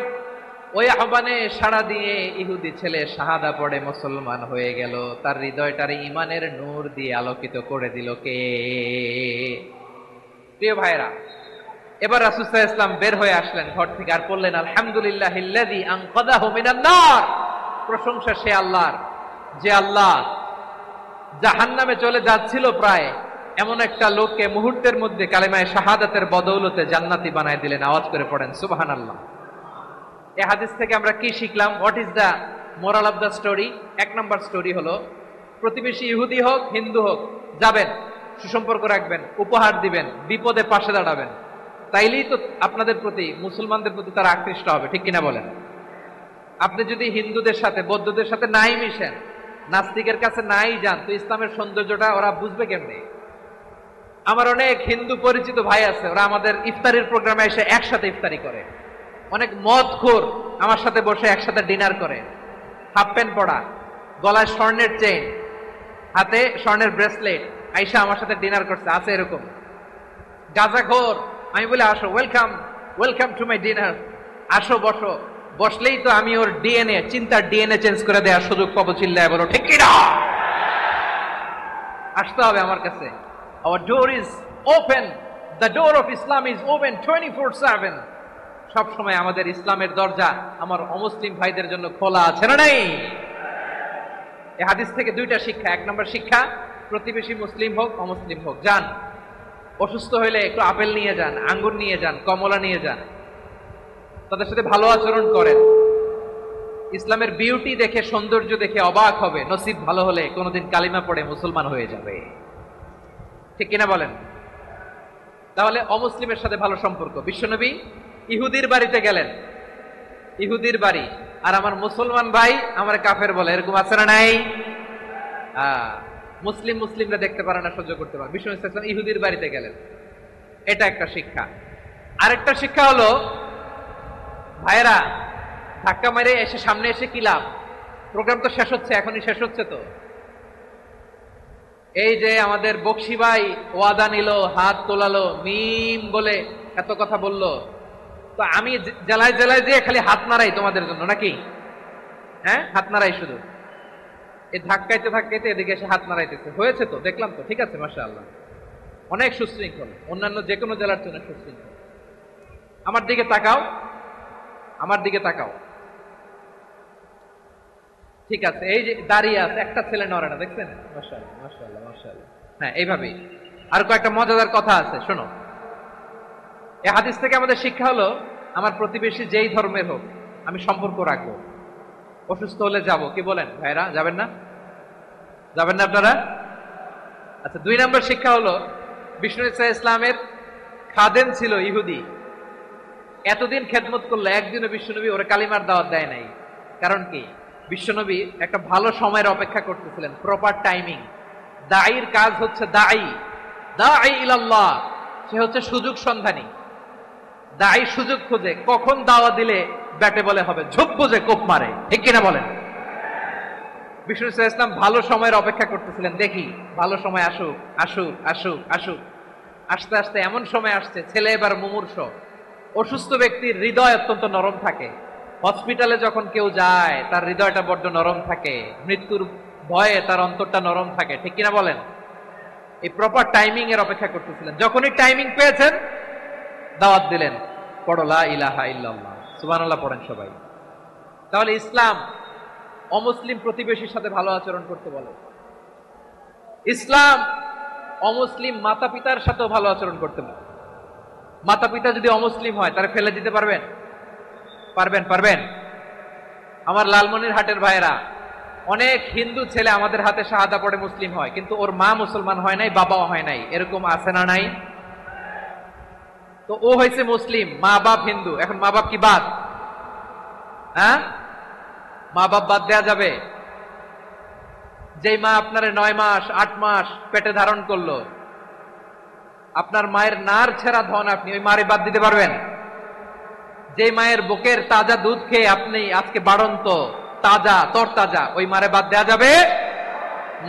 ওই আহ্বানে সাড়া দিয়ে ইহুদি ছেলে শাহাদা পড়ে মুসলমান হয়ে গেল। তার হৃদয়টারে ইমানের নূর দিয়ে আলোকিত করে দিল কে? প্রিয় ভাইরা, এবার রাসূল সাল্লাল্লাহু আলাইহি ওয়াসাল্লাম বের হয়ে আসলেন ঘর থেকে, আর বললেন আলহামদুলিল্লাহিল্লাযী আনকাযাহু মিনান নার, প্রশংসা সে আল্লাহর যে আল্লাহ জাহান্নামে চলে যাচ্ছিল প্রায় এমন একটা লোককে মুহূর্তের মধ্যে কালেমায়ে শাহাদাতের বদৌলতে জান্নাতি বানায় দিলেন। আওয়াজ করে পড়েন সুবহানাল্লাহ। এই হাদিস থেকে আমরা কি শিখলাম? What is the moral of the story? এক নম্বর স্টোরি হলো, প্রতিবেশী ইহুদি হোক হিন্দু হোক, যাবেন, সুসম্পর্ক রাখবেন, উপহার দিবেন, বিপদে পাশে দাঁড়াবেন, তাইলেই তো আপনাদের প্রতি, মুসলমানদের প্রতি তারা আকৃষ্ট হবে, ঠিক কিনা বলেন? আপনি যদি হিন্দুদের সাথে বৌদ্ধদের সাথে নাই মিশেন, নাস্তিকের কাছে নাই যান, তো ইসলামের সৌন্দর্যটা ওরা বুঝবে কেমনে? আমার অনেক হিন্দু পরিচিত ভাই আছে, ওরা আমাদের ইফতারির প্রোগ্রামে এসে একসাথে ইফতারি করে। অনেক মদখোর আমার সাথে বসে একসাথে ডিনার করে, হাফ প্যান্ট পরা, গলায় স্বর্ণের চেইন, হাতে স্বর্ণের ব্রেসলেট, আইসা আমার সাথে ডিনার করছে, আছে এরকম। গাঁজাখোর, আমি বলি আসো, welcome welcome to my dinner, আসো বসো, বসলেই তো আমি ওর ডিএনএ, চিন্তার ডিএনএ চেঞ্জ করে দেওয়ার সুযোগ পাবো। চিল্লায় বলো ঠিক কিনা? আসতে হবে আমার কাছে। Our door is open, the door of Islam is open 24/7। সব সময় আমাদের ইসলামের দরজা আমার অমুসলিম ভাইদের জন্য খোলা আছে না নাই? এই হাদিস থেকে দুইটা শিক্ষা। এক নম্বর শিক্ষা, প্রতিবেশী মুসলিম হোক অমুসলিম হোক, যান, অসুস্থ হইলে একটু আপেল নিয়ে যান, আঙ্গুর নিয়ে যান, কমলা নিয়ে যান, তাদের সাথে ভালো আচরণ করেন। ইসলামের বিউটি দেখে, সৌন্দর্য দেখে অবাক হবে, নসিব ভালো হলে কোনোদিন কালিমা পড়ে মুসলমান হয়ে যাবে, ঠিক কিনা বলেন? তাহলে অমুসলিমের সাথে ভালো সম্পর্ক। বিশ্বনবী ইহুদির বাড়িতে গেলেন, ইহুদির বাড়ি, আর আমার মুসলমান ভাই আমার কাফের বলে, এরকম আছে না নাই? মুসলিম মুসলিমরা দেখতে পারে না, সহ্য করতে পারে। বিষ্ণু ইসলাম ইহুদির বাড়িতে গেলেন, এটা একটা শিক্ষা। আরেকটা শিক্ষা হলো, ভাইয়েরা ধাক্কা মেরে এসে সামনে এসে কি লাভ? প্রোগ্রাম তো শেষ হচ্ছে, এখনই শেষ হচ্ছে। তো এই যে আমাদের বকশি ভাই ওয়াদা নিল, হাত তোলালো, মিম বলে এত কথা বললো, তো আমি জেলায় জেলায় যে খালি হাত নাড়াই তোমাদের জন্য নাকি? হ্যাঁ, হাত নাড়াই শুধু। এই ধাক্কাইতে ধাক্কাইতে এদিকে এসে হাত নাড়াইতেছে, হয়েছে তো, দেখলাম তো, ঠিক আছে, মাশাআল্লাহ, অনেক সুশৃঙ্খল, অন্যান্য যে কোনো জেলার জন্য সুশৃঙ্খল। আমার দিকে তাকাও, আমার দিকে তাকাও, ঠিক আছে। এই যে দাঁড়িয়ে আছে, একটা ছেলে নড়ে না, দেখছেন? মাশাআল্লাহ মাশাআল্লাহ মাশাআল্লাহ। হ্যাঁ, এইভাবেই। আর কয়েকটা মজাদার কথা আছে, শোনো। এই হাদিস থেকে আমাদের শিক্ষা হলো, আমার প্রতিবেশী যেই ধর্মের হোক আমি সম্পর্ক রাখবো। অসুস্থ হলে যাব, কি বলেন ভাইরা, যাবেন না? যাবেন না আপনারা? আচ্ছা, 2 নম্বর শিক্ষা হলো, বিষ্ণু ইসলামের খাদেম ছিল ইহুদি, এতদিন খেদমত করলো, একদিনও বিশ্বনবী ওরা কালিমার দাওয়াত দেয় নাই। কারণ কি? বিশ্বনবী একটা ভালো সময়ের অপেক্ষা করতেছিলেন, প্রপার টাইমিং। দায়ীর কাজ হচ্ছে দাঈ ইলাল্লাহ, সে হচ্ছে সুযোগ সন্ধানী। দায়ী সুযোগ খোঁজে, কখন দাওয়া দিলে ব্যাটে বলে হবে, ঝোপ বুঝে কোপ মারে, ঠিক কিনা বলেন? বিষ্ণু ইসলাম ভালো সময়ের অপেক্ষা করতেছিলেন, দেখি ভালো সময় আসুক আসুক আসুক আসুক। আস্তে আস্তে এমন সময় আসছে, ছেলে এবার মুমূর্ষ। অসুস্থ ব্যক্তির হৃদয় অত্যন্ত নরম থাকে। হসপিটালে যখন কেউ যায় তার হৃদয়টা বড্ড নরম থাকে, মৃত্যুর ভয়ে তার অন্তরটা নরম থাকে, ঠিক কিনা বলেন? এই প্রপার টাইমিং এর অপেক্ষা করতেছিলেন। যখনই টাইমিং পেয়েছেন, দাওয়াত দিলেন, পড়ো লা ইলাহা ইল্লাল্লাহ, সুবহানাল্লাহ পড়েন সবাই। তাহলে ইসলাম অমুসলিম প্রতিবেশীর সাথে ভালো আচরণ করতে বলে। ইসলাম অমুসলিম মাতা পিতার সাথেও ভালো আচরণ করতে বলে। মাতা পিতা যদি অমুসলিম হয় তারা ফেলে দিতে পারবেন? পারবেন? আমার লালমনিরহাটের ভাইয়েরা, অনেক হিন্দু ছেলে আমাদের হাতে শাহাদা পড়ে মুসলিম হয়, কিন্তু ওর মা মুসলমান হয় নাই, বাবাও হয় নাই। এরকম আছে না নাই? তো ও হয়েছে মুসলিম, মা বাপ হিন্দু, এখন মা বাপ কি বাদ? হ্যাঁ, মা বাপ বাদ দেয়া যাবে? যেই মা আপনারে 9 মাস 8 মাস পেটে ধারণ করলো, আপনার মায়ের নার ছেঁড়া ধন, আপনি ওই মারে বাদ দিতে পারবেন? যে মায়ের বুকের তাজা দুধ খেয়ে আপনি আজকে বাড়ন্ত তাজা তরতাজা, ওই মারে বাদ দেয়া যাবে?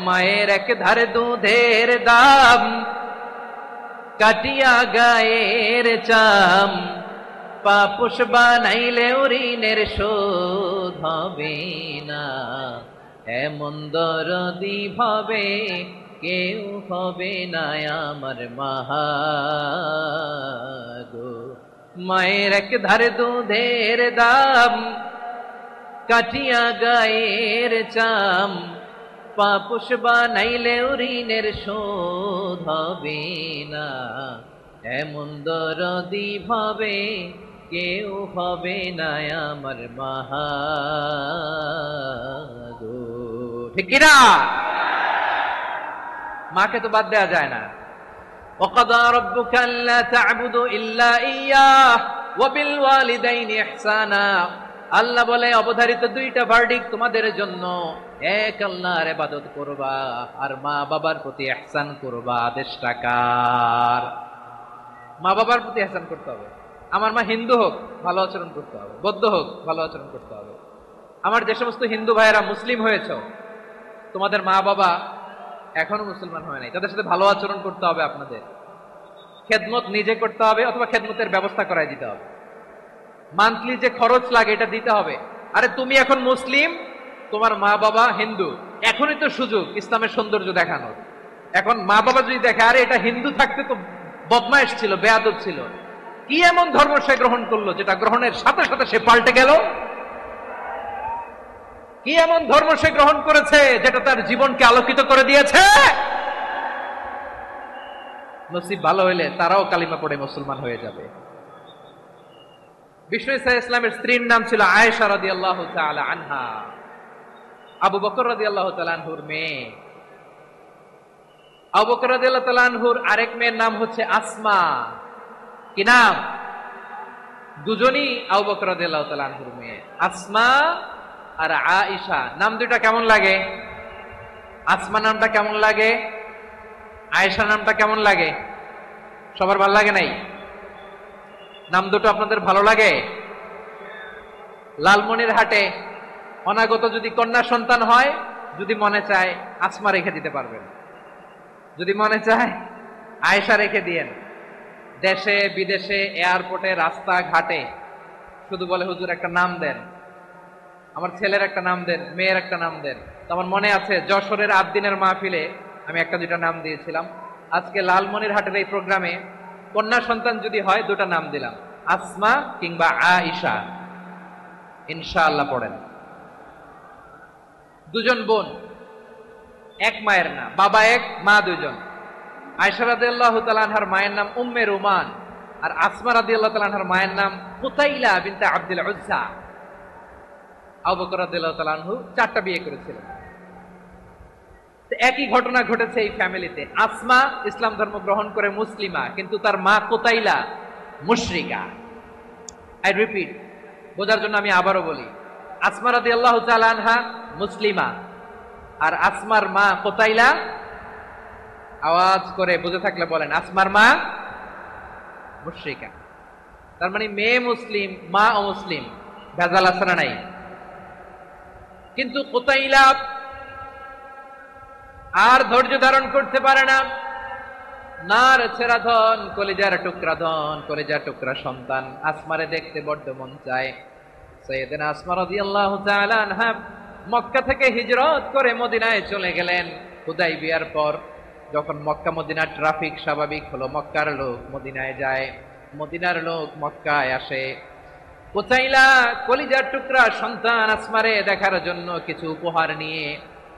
মায়ের এক ধারে দুধের দাম, কাটিয়া গায়ের চাম, পাপুষ বানাইলে ঋণের শোধ হবে না। এমন দরদি ভাবে কেউ হবে না আমার মাহাগো। মায়ের এক ধারে দুধের দাম, কাটিয়া গায়ের চাম, পাপুষ বানাইলে ঋণের শোধ হবে না। এমন দরদি ভাবে কেউ হবে না আমার মাহাগো, ঠিক কিনা? মাকে তো বাদ দেওয়া যায় না। وَقَضَى رَبُّكَ أَلَّا تَعْبُدُوا إِلَّا إِيَّاهُ وَبِالْوَالِدَيْنِ إِحْسَانًا। আল্লাহ বলে, অবধারিত 2টা ভার্ডিক্ট তোমাদের জন্য, এক আল্লাহর ইবাদত করবা আর মা বাবার প্রতি ইহসান করবা। আদেশটা কার? মা বাবার প্রতি ইহসান করতে হবে। আমার মা হিন্দু হোক, ভালো আচরণ করতে হবে, বৌদ্ধ হোক, ভালো আচরণ করতে হবে। আমার যে সমস্ত হিন্দু ভাইয়েরা মুসলিম হয়েছে, তোমাদের মা বাবা এখনো মুসলমান হয় নাই, তাদের সাথে ভালো আচরণ করতে হবে। আপনাদের খেদমত নিজে করতে হবে, অথবা খেদমতের ব্যবস্থা করাই দিতে হবে। মান্থলি যে খরচ লাগে এটা দিতে হবে। আরে তুমি এখন মুসলিম, তোমার মা বাবা হিন্দু, এখনই তো সুযোগ ইসলামের সৌন্দর্য দেখানোর। এখন মা বাবা যদি দেখে, আরে এটা হিন্দু থাকতে তো বদমাইশ ছিল, বেয়াদব ছিল, কি এমন ধর্ম সে গ্রহণ করলো যেটা গ্রহণের সাথে সাথে সে পাল্টে গেল? কি এমন ধর্ম সে গ্রহণ করেছে যেটা তার জীবনকে আলোকিত করে দিয়েছে? নসিব ভালো হইলে তারাও কালিমা পড়ে মুসলমান হয়ে যাবে। বিষ্ণু ইসলামের স্ত্রীর নাম ছিল আয়েশা রাদিয়াল্লাহু তাআলা আনহা, আবু বকর রাদিয়াল্লাহু তাআলা আনহুর মেয়ে। আবু বকর রাদিয়াল্লাহু তাআলা আনহুর আরেক মেয়ের নাম হচ্ছে আসমা। কি নাম? দুজনই আবু বকর রাদিয়াল্লাহু তাআলা আনহুর মেয়ে, আসমা আর আয়েশা। নাম দুইটা কেমন লাগে? আসমা নামটা কেমন লাগে? আয়েশা নামটা কেমন লাগে? সবার ভালো লাগে নাই? নাম দুটো আপনাদের ভালো লাগে? লালমনিরহাটে অনাগত যদি কন্যা সন্তান হয়, যদি মনে চায় আসমা রেখে দিতে পারবেন, যদি মনে চায় আয়েশা রেখে দিয়েন। দেশে বিদেশে এয়ারপোর্টে রাস্তা ঘাটে শুধু বলে, হুজুর একটা নাম দেন, আমার ছেলের একটা নাম দেন, মেয়ের একটা নাম দেন। তো আমার মনে আছে যশোরের আদ্দিনের মাহফিলে আমি 1-2টা নাম দিয়েছিলাম। আজকে লালমনিরহাটের এই প্রোগ্রামে কন্যা সন্তান যদি হয় 2টা নাম দিলাম, আসমা কিংবা আয়েশা। ইনশাআল্লাহ পড়েন। দুজন বোন, এক মায়ের না, বাবা এক মা দুজন, আয়েশা রাদিয়াল্লাহু তাআলা আনহার মায়ের নাম উম্মে রুমান, আর আসমা রাদিয়াল্লাহু তাআলা আনহার মায়ের নাম কুতাইলা বিনতে আব্দুল উজ্জা। আবু বকর রাদিয়াল্লাহু তাআলা আনহু 4টা বিয়ে করেছিলেন। একই ঘটনা ঘটেছে এই ফ্যামিলিতে। আসমা ইসলাম ধর্ম গ্রহণ করে মুসলিমা, কিন্তু তার মা কুতাইলা মুশরিকা। আই রিপিট, বোঝার জন্য আমি আবারও বলি, আসমা রাদিয়াল্লাহু তাআলা আনহা মুসলিমা, আর আসমার মা কুতাইলা, আওয়াজ করে বুঝে থাকলে বলেন, আসমার মা মুশরিকা। তার মানে মেয়ে মুসলিম, মা অমুসলিম, ভেজাল আছে না নাই? কিন্তু কুতাইলা আর ধৈর্য ধারণ করতে পারে না। নার ছেড়া ধন, কলিজার টুকরা ধন, কলিজার টুকরা সন্তান আসমারে দেখতে বড্ড মন চায়। সাইয়েদনা আসমা রাদিয়াল্লাহু তাআলা আনহা মক্কা থেকে হিজরত করে মদিনায় চলে গেলেন। হুদাইবিয়ার পর যখন মক্কা মদিনার ট্রাফিক স্বাভাবিক হলো, মক্কার লোক মদিনায় যায়, মদিনার লোক মক্কায় আসে। কুতাইলা কলিজার টুকরা সন্তান আসমারে দেখার জন্য কিছু উপহার নিয়ে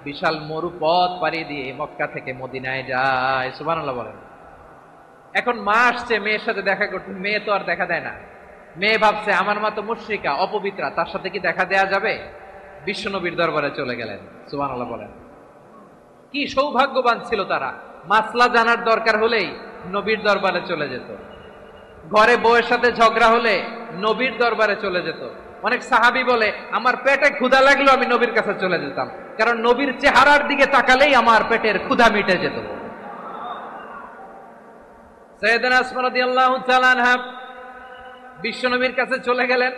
বিশাল মরুপথ পাড়ি দিয়ে মক্কা থেকে মদিনায় যায়। সুবহানাল্লাহ বলেন। এখন মা আসছে মেয়ের সাথে দেখা করতে, মেয়ে তো আর দেখা দেয় না। মেয়ে ভাবছে আমার মা তো মুশরিকা, অপবিত্রা, তার সাথে কি দেখা দেয়া যাবে? বিশ্বনবীর দরবারে চলে গেলেন। সুবহানাল্লাহ বলেন। কি সৌভাগ্যবান ছিল তারা, মাসলা জানার দরকার হলেই নবীর দরবারে চলে যেত। ঘরে বউয়ের সাথে ঝগড়া হলে নবীর দরবারে চলে যেত। অনেক সাহাবী বলে, আমার পেটে ক্ষুধা লাগলো আমি নবীর কাছে চলে যেতাম, কারণ নবীর চেহারার দিকে তাকালেই আমার পেটের ক্ষুধা মিটে যেত। সাইয়েদনা আসমা রাদিয়াল্লাহু তাআলা আনহা বিশ্বনবীর কাছে চলে গেলেন,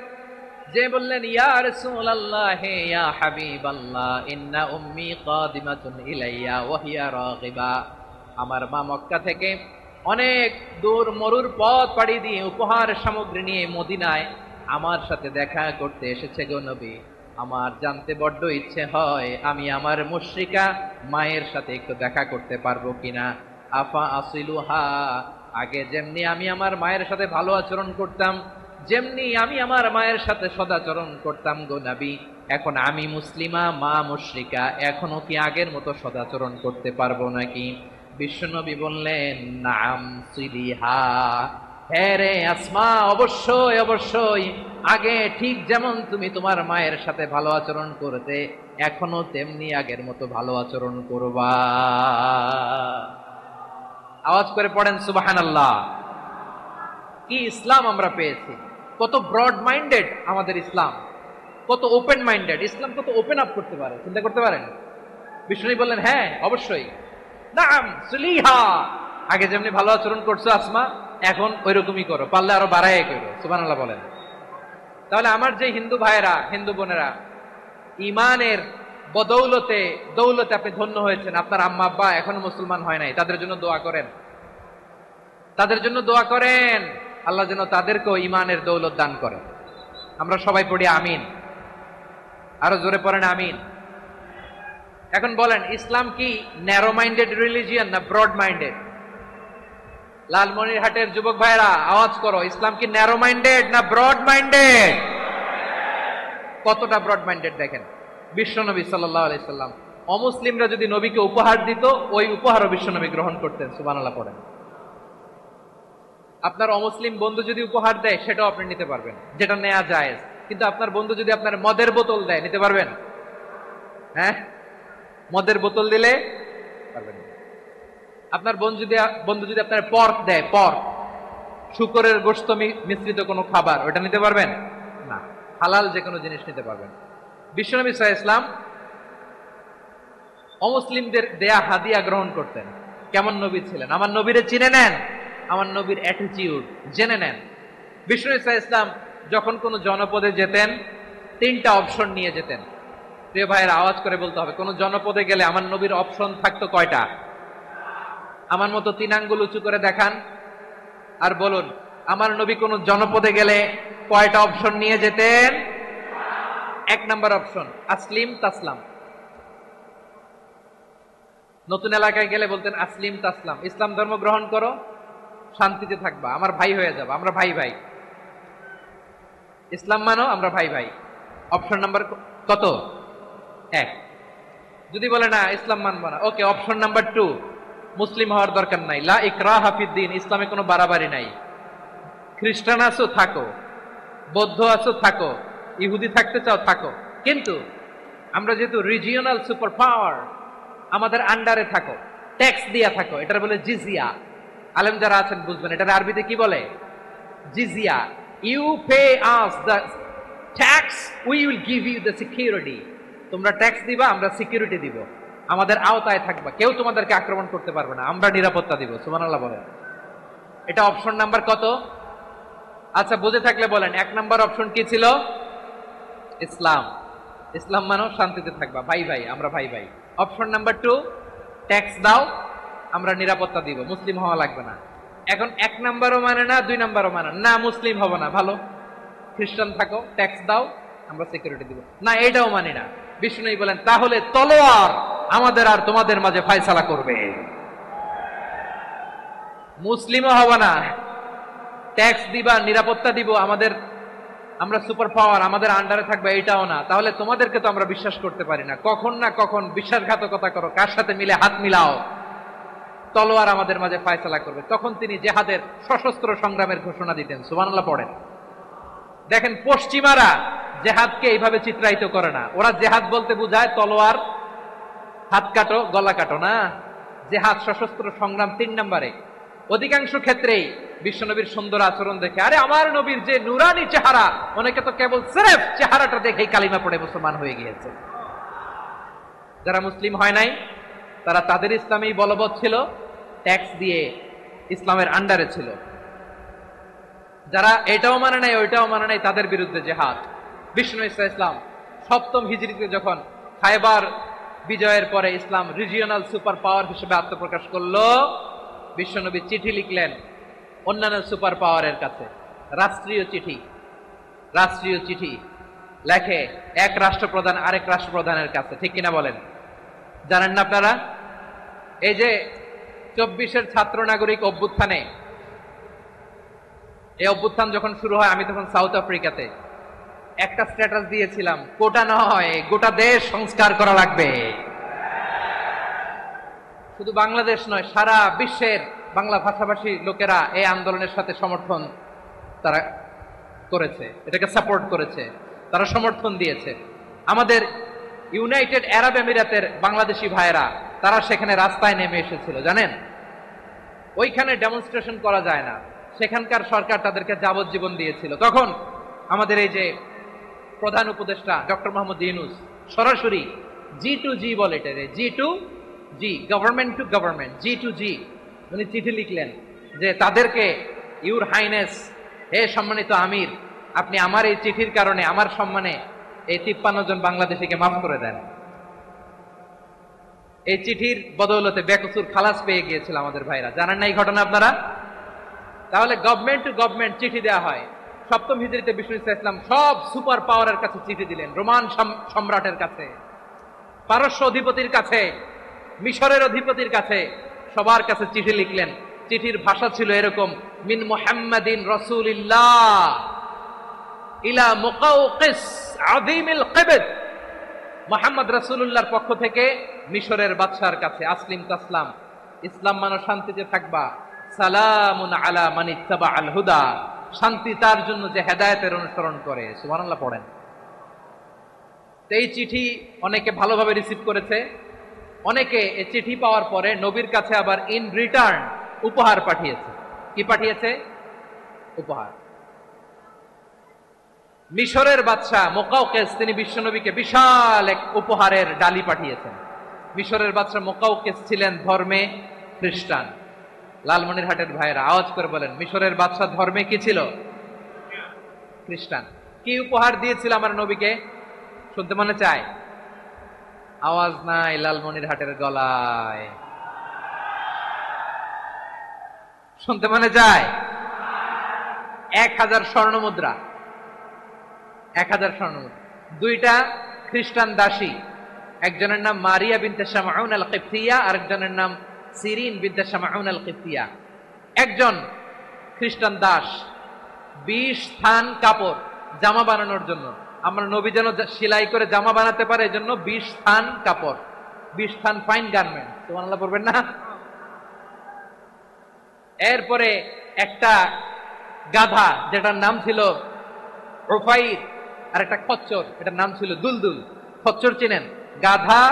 যে বললেন, ইয়া রাসূলুল্লাহ, ইয়া হাবিবাল্লাহ, ইন্না উম্মি কাদিমাতুন ইলাইয়া ওয়া হিয়া রাগিবা। আমার মা মক্কা থেকে অনেক দূর মরুর পথ পাড়ি দিয়ে উপহার সামগ্রী নিয়ে মদিনায় আমার সাথে দেখা করতে এসেছে গো নবী। আমার জানতে বড্ড ইচ্ছে হয় আমি আমার মুশরিকা মায়ের সাথে একটু দেখা করতে পারবো কিনা। আফা আসিলুহা, আগে যেমনি আমি আমার মায়ের সাথে ভালো আচরণ করতাম, যেমনি আমি আমার মায়ের সাথে সদাচরণ করতাম গো নবী, এখন আমি মুসলিমা, মা মুশরিকা, এখনো কি আগের মতো সদাচরণ করতে পারবো নাকি? বিশ্বনবী বললেন, নাম সিলিহা, হ্যাঁ রে আসমা, অবশ্যই অবশ্যই, আগে ঠিক যেমন তুমি তোমার মায়ের সাথে ভালো আচরণ করতে, এখনো তেমনি আগের মতো ভালো আচরণ করবা। আওয়াজ করে পড়েন সুবহানাল্লাহ। কি ইসলাম আমরা পেয়েছি! কত ব্রড মাইন্ডেড আমাদের ইসলাম, কত ওপেন মাইন্ডেড ইসলাম, কত ওপেন আপ করতে পারে, চিন্তা করতে পারেন। বিষ্ণু বললেন, হ্যাঁ অবশ্যই, নাম সুলিহা, আগে যেমনি ভালো আচরণ করছো আসমা, এখন ওই রকমই করো, পারলে আরো বাড়াই করো। সুবহানাল্লাহ বলেন। তাহলে আমার যে হিন্দু ভাইয়েরা, হিন্দু বোনেরা, ইমানের বদৌলতে দৌলতে আপনি ধন্য হয়েছেন, আপনার আম্মা আব্বা এখনো মুসলমান হয় নাই, তাদের জন্য দোয়া করেন, তাদের জন্য দোয়া করেন, আল্লাহ যেন তাদেরকেও ইমানের দৌলত দান করেন। আমরা সবাই পড়ি আমিন, আরো জোরে পড়েন আমিন। এখন বলেন, ইসলাম কি ন্যারো মাইন্ডেড রিলিজিয়ান না ব্রড মাইন্ডেড? লালমনিরহাটের যুবক ভাইরা আওয়াজ করো, ইসলাম কি ন্যারো মাইন্ডেড না ব্রড মাইন্ডেড? কতটা ব্রড মাইন্ডেড দেখেন। বিশ্বনবী সাল্লাল্লাহু আলাইহি সাল্লাম অমুসলিমরা যদি নবীকে উপহার দিত, ওই উপহারও বিশ্বনবী গ্রহণ করতেন। সুবহানাল্লাহ পড়েন। আপনার অমুসলিম বন্ধু যদি উপহার দেয়, সেটাও আপনি নিতে পারবেন, যেটা নেওয়া জায়েজ। কিন্তু আপনার বন্ধু যদি আপনার মদের বোতল দেয়, নিতে পারবেন? হ্যাঁ, মদের বোতল দিলে পারবেন। আপনার বন্ধু যদি আপনার পর্ক দেয়, পর্ক, শুকরের গোশত মিশ্রিত কোনো খাবার, ওটা নিতে পারবেন না। হালাল যে কোনো জিনিস নিতে পারবেন। বিশ্বনবী সাল্লাল্লাহু আলাইহি ওয়াসাল্লাম অমুসলিমদের দেয়া হাদিয়া গ্রহণ করতেন। কেমন নবী ছিলেন! আমার নবীরে চিনে নেন, আমার নবীর অ্যাটিটিউড জেনে নেন। বিশ্বনবী সাল্লাল্লাহু আলাইহি ওয়াসাল্লাম যখন কোনো জনপদে যেতেন, 3টা অপশন নিয়ে যেতেন। প্রিয় ভাইয়েরা আওয়াজ করে বলতে হবে, কোন জনপদে গেলে আমার নবীর অপশন থাকতো কয়টা? আমার মতো 3 আঙ্গুল উঁচু করে দেখান আর বলুন, আমার নবী কোন জনপদে গেলে কয়টা অপশন নিয়ে যেতেন? 1 নাম্বার অপশন, আসলিম তাসলাম। নতুন এলাকায় গেলে বলতেন আসলিম তাসলাম, ইসলাম ধর্ম গ্রহণ করো, শান্তিতে থাকবা, আমার ভাই হয়ে যাবা, আমরা ভাই ভাই। ইসলাম মানো, আমরা ভাই ভাই। অপশন নাম্বার কত? 1। যদি বলে না ইসলাম মানবো না, ওকে, অপশন নাম্বার 2, মুসলিম হওয়ার দরকার নাই, লা ইকরাহা ফিদ্দিন, ইসলামে কোনো বাড়াবাড়ি নাই। খ্রিস্টান আছো থাকো, বৌদ্ধ আছো থাকো, ইহুদি থাকতে চাও থাকো, কিন্তু আমরা যেহেতু রিজিওনাল সুপার পাওয়ার, আমাদের আন্ডারে থাকো, ট্যাক্স দিয়া থাকো, এটার বলে জিজিয়া। আলেম যারা আছেন বুঝবেন এটার আরবিতে কি বলে, জিজিয়া। You pay us the tax, we will give you the security. তোমরা ট্যাক্স দিবা, আমরা সিকিউরিটি দিব, আমাদের আওতায় থাকবা, কেউ তোমাদেরকে আক্রমণ করতে পারবে না, আমরা নিরাপত্তা দিব। সুবহানাল্লাহ বলেন। এটা অপশন নাম্বার কত? আচ্ছা বুঝে থাকলে বলেন, 1 নাম্বার অপশন কি ছিল? ইসলাম। ইসলাম মানো শান্তিতে থাকবা, ভাই ভাই, আমরা ভাই ভাই। অপশন নাম্বার 2, ট্যাক্স দাও, আমরা নিরাপত্তা দিব, মুসলিম হওয়া লাগবে না। এখন 1 নাম্বারও মানে না, 2 নাম্বারও মানে না, মুসলিম হবো না, ভালো, খ্রিস্টান থাকো, ট্যাক্স দাও, আমরা সিকিউরিটি দিব না, এটাও মানি না। বিষ্ণু বলেন তাহলে তলোয়ার আমাদের আর তোমাদের মাঝে ফয়সালা করবে, মুসলিমও হব না, ট্যাক্স দিবা, নিরাপত্তা দিব, আমরা সুপার পাওয়ার, আমাদের আন্ডারে থাকবে, এটাও না। তাহলে তোমাদেরকে তো আমরা বিশ্বাস করতে পারি না, কখন না কখন বিশ্বাসঘাতকতা করো, কার সাথে মিলে হাত মিলাও, তলোয়ার আমাদের মাঝে ফয়সালা করবে। তখন তিনি জেহাদের সশস্ত্র সংগ্রামের ঘোষণা দিতেন। সুবহানাল্লাহ পড়েন। দেখেন পশ্চিমারা জেহাদকে এইভাবে চিত্রায়িত করে না, ওরা জেহাদ বলতে বুঝায় তলোয়ার, হাত কাটো, গলা কাটো না। জেহাদ সশস্ত্র সংগ্রাম 3 নম্বরে। অধিকাংশ ক্ষেত্রেই বিশ্বনবীর সুন্দর আচরণ দেখে, আরে আমার নবীর যে নুরানি চেহারা, অনেকে তো কেবল সিরেফ চেহারাটা দেখেই কালিমা পড়ে মুসলমান হয়ে গিয়েছে। যারা মুসলিম হয় নাই তারা তাদের ইসলামেই বলবৎ ছিল, ট্যাক্স দিয়ে ইসলামের আন্ডারে ছিল। যারা এটাও মানে নাই ওইটাও মানে নাই, তাদের বিরুদ্ধে জেহাদ। বিষ্ণু ইসলাম 7ম হিজরিতে যখন খায়বার বিজয়ের পরে ইসলাম রিজিওনাল সুপার পাওয়ার হিসেবে আত্মপ্রকাশ করলো, বিশ্বনবী চিঠি লিখলেন অন্যান্য সুপার পাওয়ারের কাছে, রাষ্ট্রীয় চিঠি লেখে এক রাষ্ট্রপ্রধান আরেক রাষ্ট্রপ্রধানের কাছে, ঠিক কিনা বলেন? জানেন না আপনারা, এই যে 24-এর ছাত্র নাগরিক অভ্যুত্থানে, এই অভ্যুত্থান যখন শুরু হয়, আমি তখন সাউথ আফ্রিকাতে, একটা স্ট্যাটাস দিয়েছিলাম, কোটা নয় গোটা দেশ সংস্কার করা লাগবে। শুধু বাংলাদেশ নয়, সারা বিশ্বের বাংলা ভাষাভাষী লোকেরা এই আন্দোলনের সাথে সমর্থন তারা করেছে, এটাকে সাপোর্ট করেছে, তারা সমর্থন দিয়েছে। আমাদের ইউনাইটেড আরব আমিরাতের বাংলাদেশি ভাইয়েরা তারা সেখানে রাস্তায় নেমে এসেছিল, জানেন? ওইখানে ডেমনস্ট্রেশন করা যায় না, সেখানকার সরকার তাদেরকে যাবজ্জীবন দিয়েছিল। তখন আমাদের এই যে প্রধান উপদেষ্টা ডক্টর মোহাম্মদ ইউনূস সরাসরি G2G বলে, এটারে G2G, government to government, G2G, উনি চিঠি লিখলেন যে তাদেরকে, ইউর হাইনেস, হে সম্মানিত আমির, আপনি আমার এই চিঠির কারণে আমার সম্মানে এই 53 জন বাংলাদেশিকে মাফ করে দেন। এই চিঠির বদৌলতে বেকসুর খালাস পেয়ে গিয়েছিল আমাদের ভাইরা, জানেন না এই ঘটনা আপনারা? তাহলে গভর্নমেন্ট টু গভর্নমেন্ট চিঠি দেওয়া হয়। 7ম হিজরিতে বিষ্ণু ইসলাম সব সুপার পাওয়ারের কাছে চিঠি দিলেন, রোমান সম্রাটের কাছে, পারস্য অধিপতির কাছে, মিশরের অধিপতির কাছে, সবার কাছে চিঠি লিখলেন। চিঠির ভাষা ছিল এরকম, মিন মুহাম্মাদিন রাসূলিল্লাহ ইলা মুকাওকিস আযীমিল কিবত, মুহাম্মদ রাসূলুল্লাহর পক্ষ থেকে মিশরের বাদশার কাছে, আসলিম তাসলাম, ইসলাম মানো শান্তিতে থাকবা, সালামুন আলা মান ইত্তাবাআল হুদা, শান্তি তার জন্য যে হেদায়েতের অনুসরণ করে। সুবহানাল্লাহ পড়েন। এই চিঠি অনেকে ভালোভাবে রিসিভ করেছে, অনেকে এই চিঠি পাওয়ার পরে নবীর কাছে আবার ইন রিটার্ন উপহার পাঠিয়েছে। কি পাঠিয়েছে? উপহার। মিশরের বাদশাহ মুকাওকিস তিনি বিশ্বনবীকে বিশাল এক উপহারের ডালি পাঠিয়েছেন। মিশরের বাদশাহ মুকাওকিস ছিলেন ধর্মে খ্রিস্টান। লালমনিরহাটের ভাইয়েরা আওয়াজ করে বলেন, মিশরের বাদশাহ ধর্মে কি ছিল? খ্রিস্টান। কি উপহার দিয়েছিল আমার নবীকে? শুনতে মনে চায়? আওয়াজ নাই লালমনিরহাটের গলায়, শুনতে মনে যায়? 1000 স্বর্ণ মুদ্রা, 1000 স্বর্ণ মুদ্রা। 2টা খ্রিস্টান দাসী, একজনের নাম মারিয়া বিনতে শামউন আল কিবতিয়া, আরেকজনের নাম সিরিন বিনতে শামউন আল কিবতিয়া। একজন খ্রিস্টান দাস 20 থান কাপড় জামা বানানোর জন্য, আমরা নবী যেন সেলাই করে জামা বানাতে পারে এজন্য 20 থান কাপড়, 20 থান ফাইন গার্মেন্ট, সুবহানাল্লাহ পড়বেন না? এরপরে একটা গাধা যেটার নাম ছিল রুফাইর, আর একটা খচ্চর এটার নাম ছিল দুলদুল। খচ্চর চিনেন? গাধা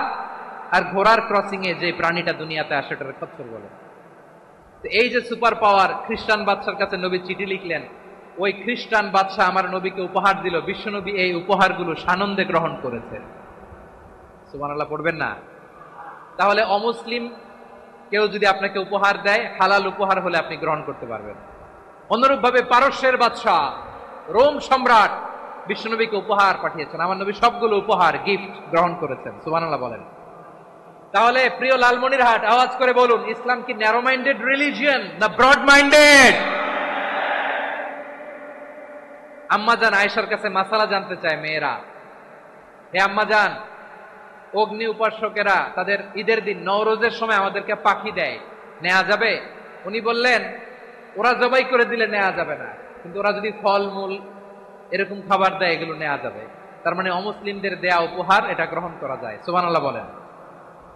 আর ঘোড়ার ক্রসিং এ যে প্রাণীটা দুনিয়াতে আসে ওটার খচ্চর বলে। এই যে সুপার পাওয়ার, খ্রিস্টান বাদশার কাছে নবী চিঠি লিখলেন, ওই খ্রিস্টান বাদশা আমার নবীকে উপহার দিল, বিশ্বনবী এই উপহারগুলো সানন্দে গ্রহণ করেছে। সুবহানাল্লাহ পড়বেন না? তাহলে অমুসলিম কেউ যদি আপনাকে উপহার দেয়, হালাল উপহার হলে আপনি গ্রহণ করতে পারবেন। অনুরূপ ভাবে পারস্যের বাদশাহ, রোম সম্রাট বিশ্বনবীকে উপহার পাঠিয়েছেন, আমার নবী সবগুলো উপহার গিফট গ্রহণ করেছেন। সুবহানাল্লাহ বলেন। তাহলে প্রিয় লালমনিরহাট, আওয়াজ করে বলুন, ইসলাম কি ন্যারো মাইন্ডেড রিলিজিয়ন না ব্রড মাইন্ডেড? আম্মাজান আয়েশার কাছে মাসালা জানতে চায় মেয়েরা, হে আম্মাজান, অগ্নি উপাসকেরা তাদের ঈদের দিন নওরোজের সময় আমাদেরকে পাখি দেয়, নেওয়া যাবে? উনি বললেন, ওরা জবাই করে দিলে নেওয়া যাবে না, কিন্তু ওরা যদি ফলমূল এরকম খাবার দেয় এগুলো নেওয়া যাবে। তার মানে অমুসলিমদের দেয়া উপহার এটা গ্রহণ করা যায়। সুবহানাল্লাহ বলেন।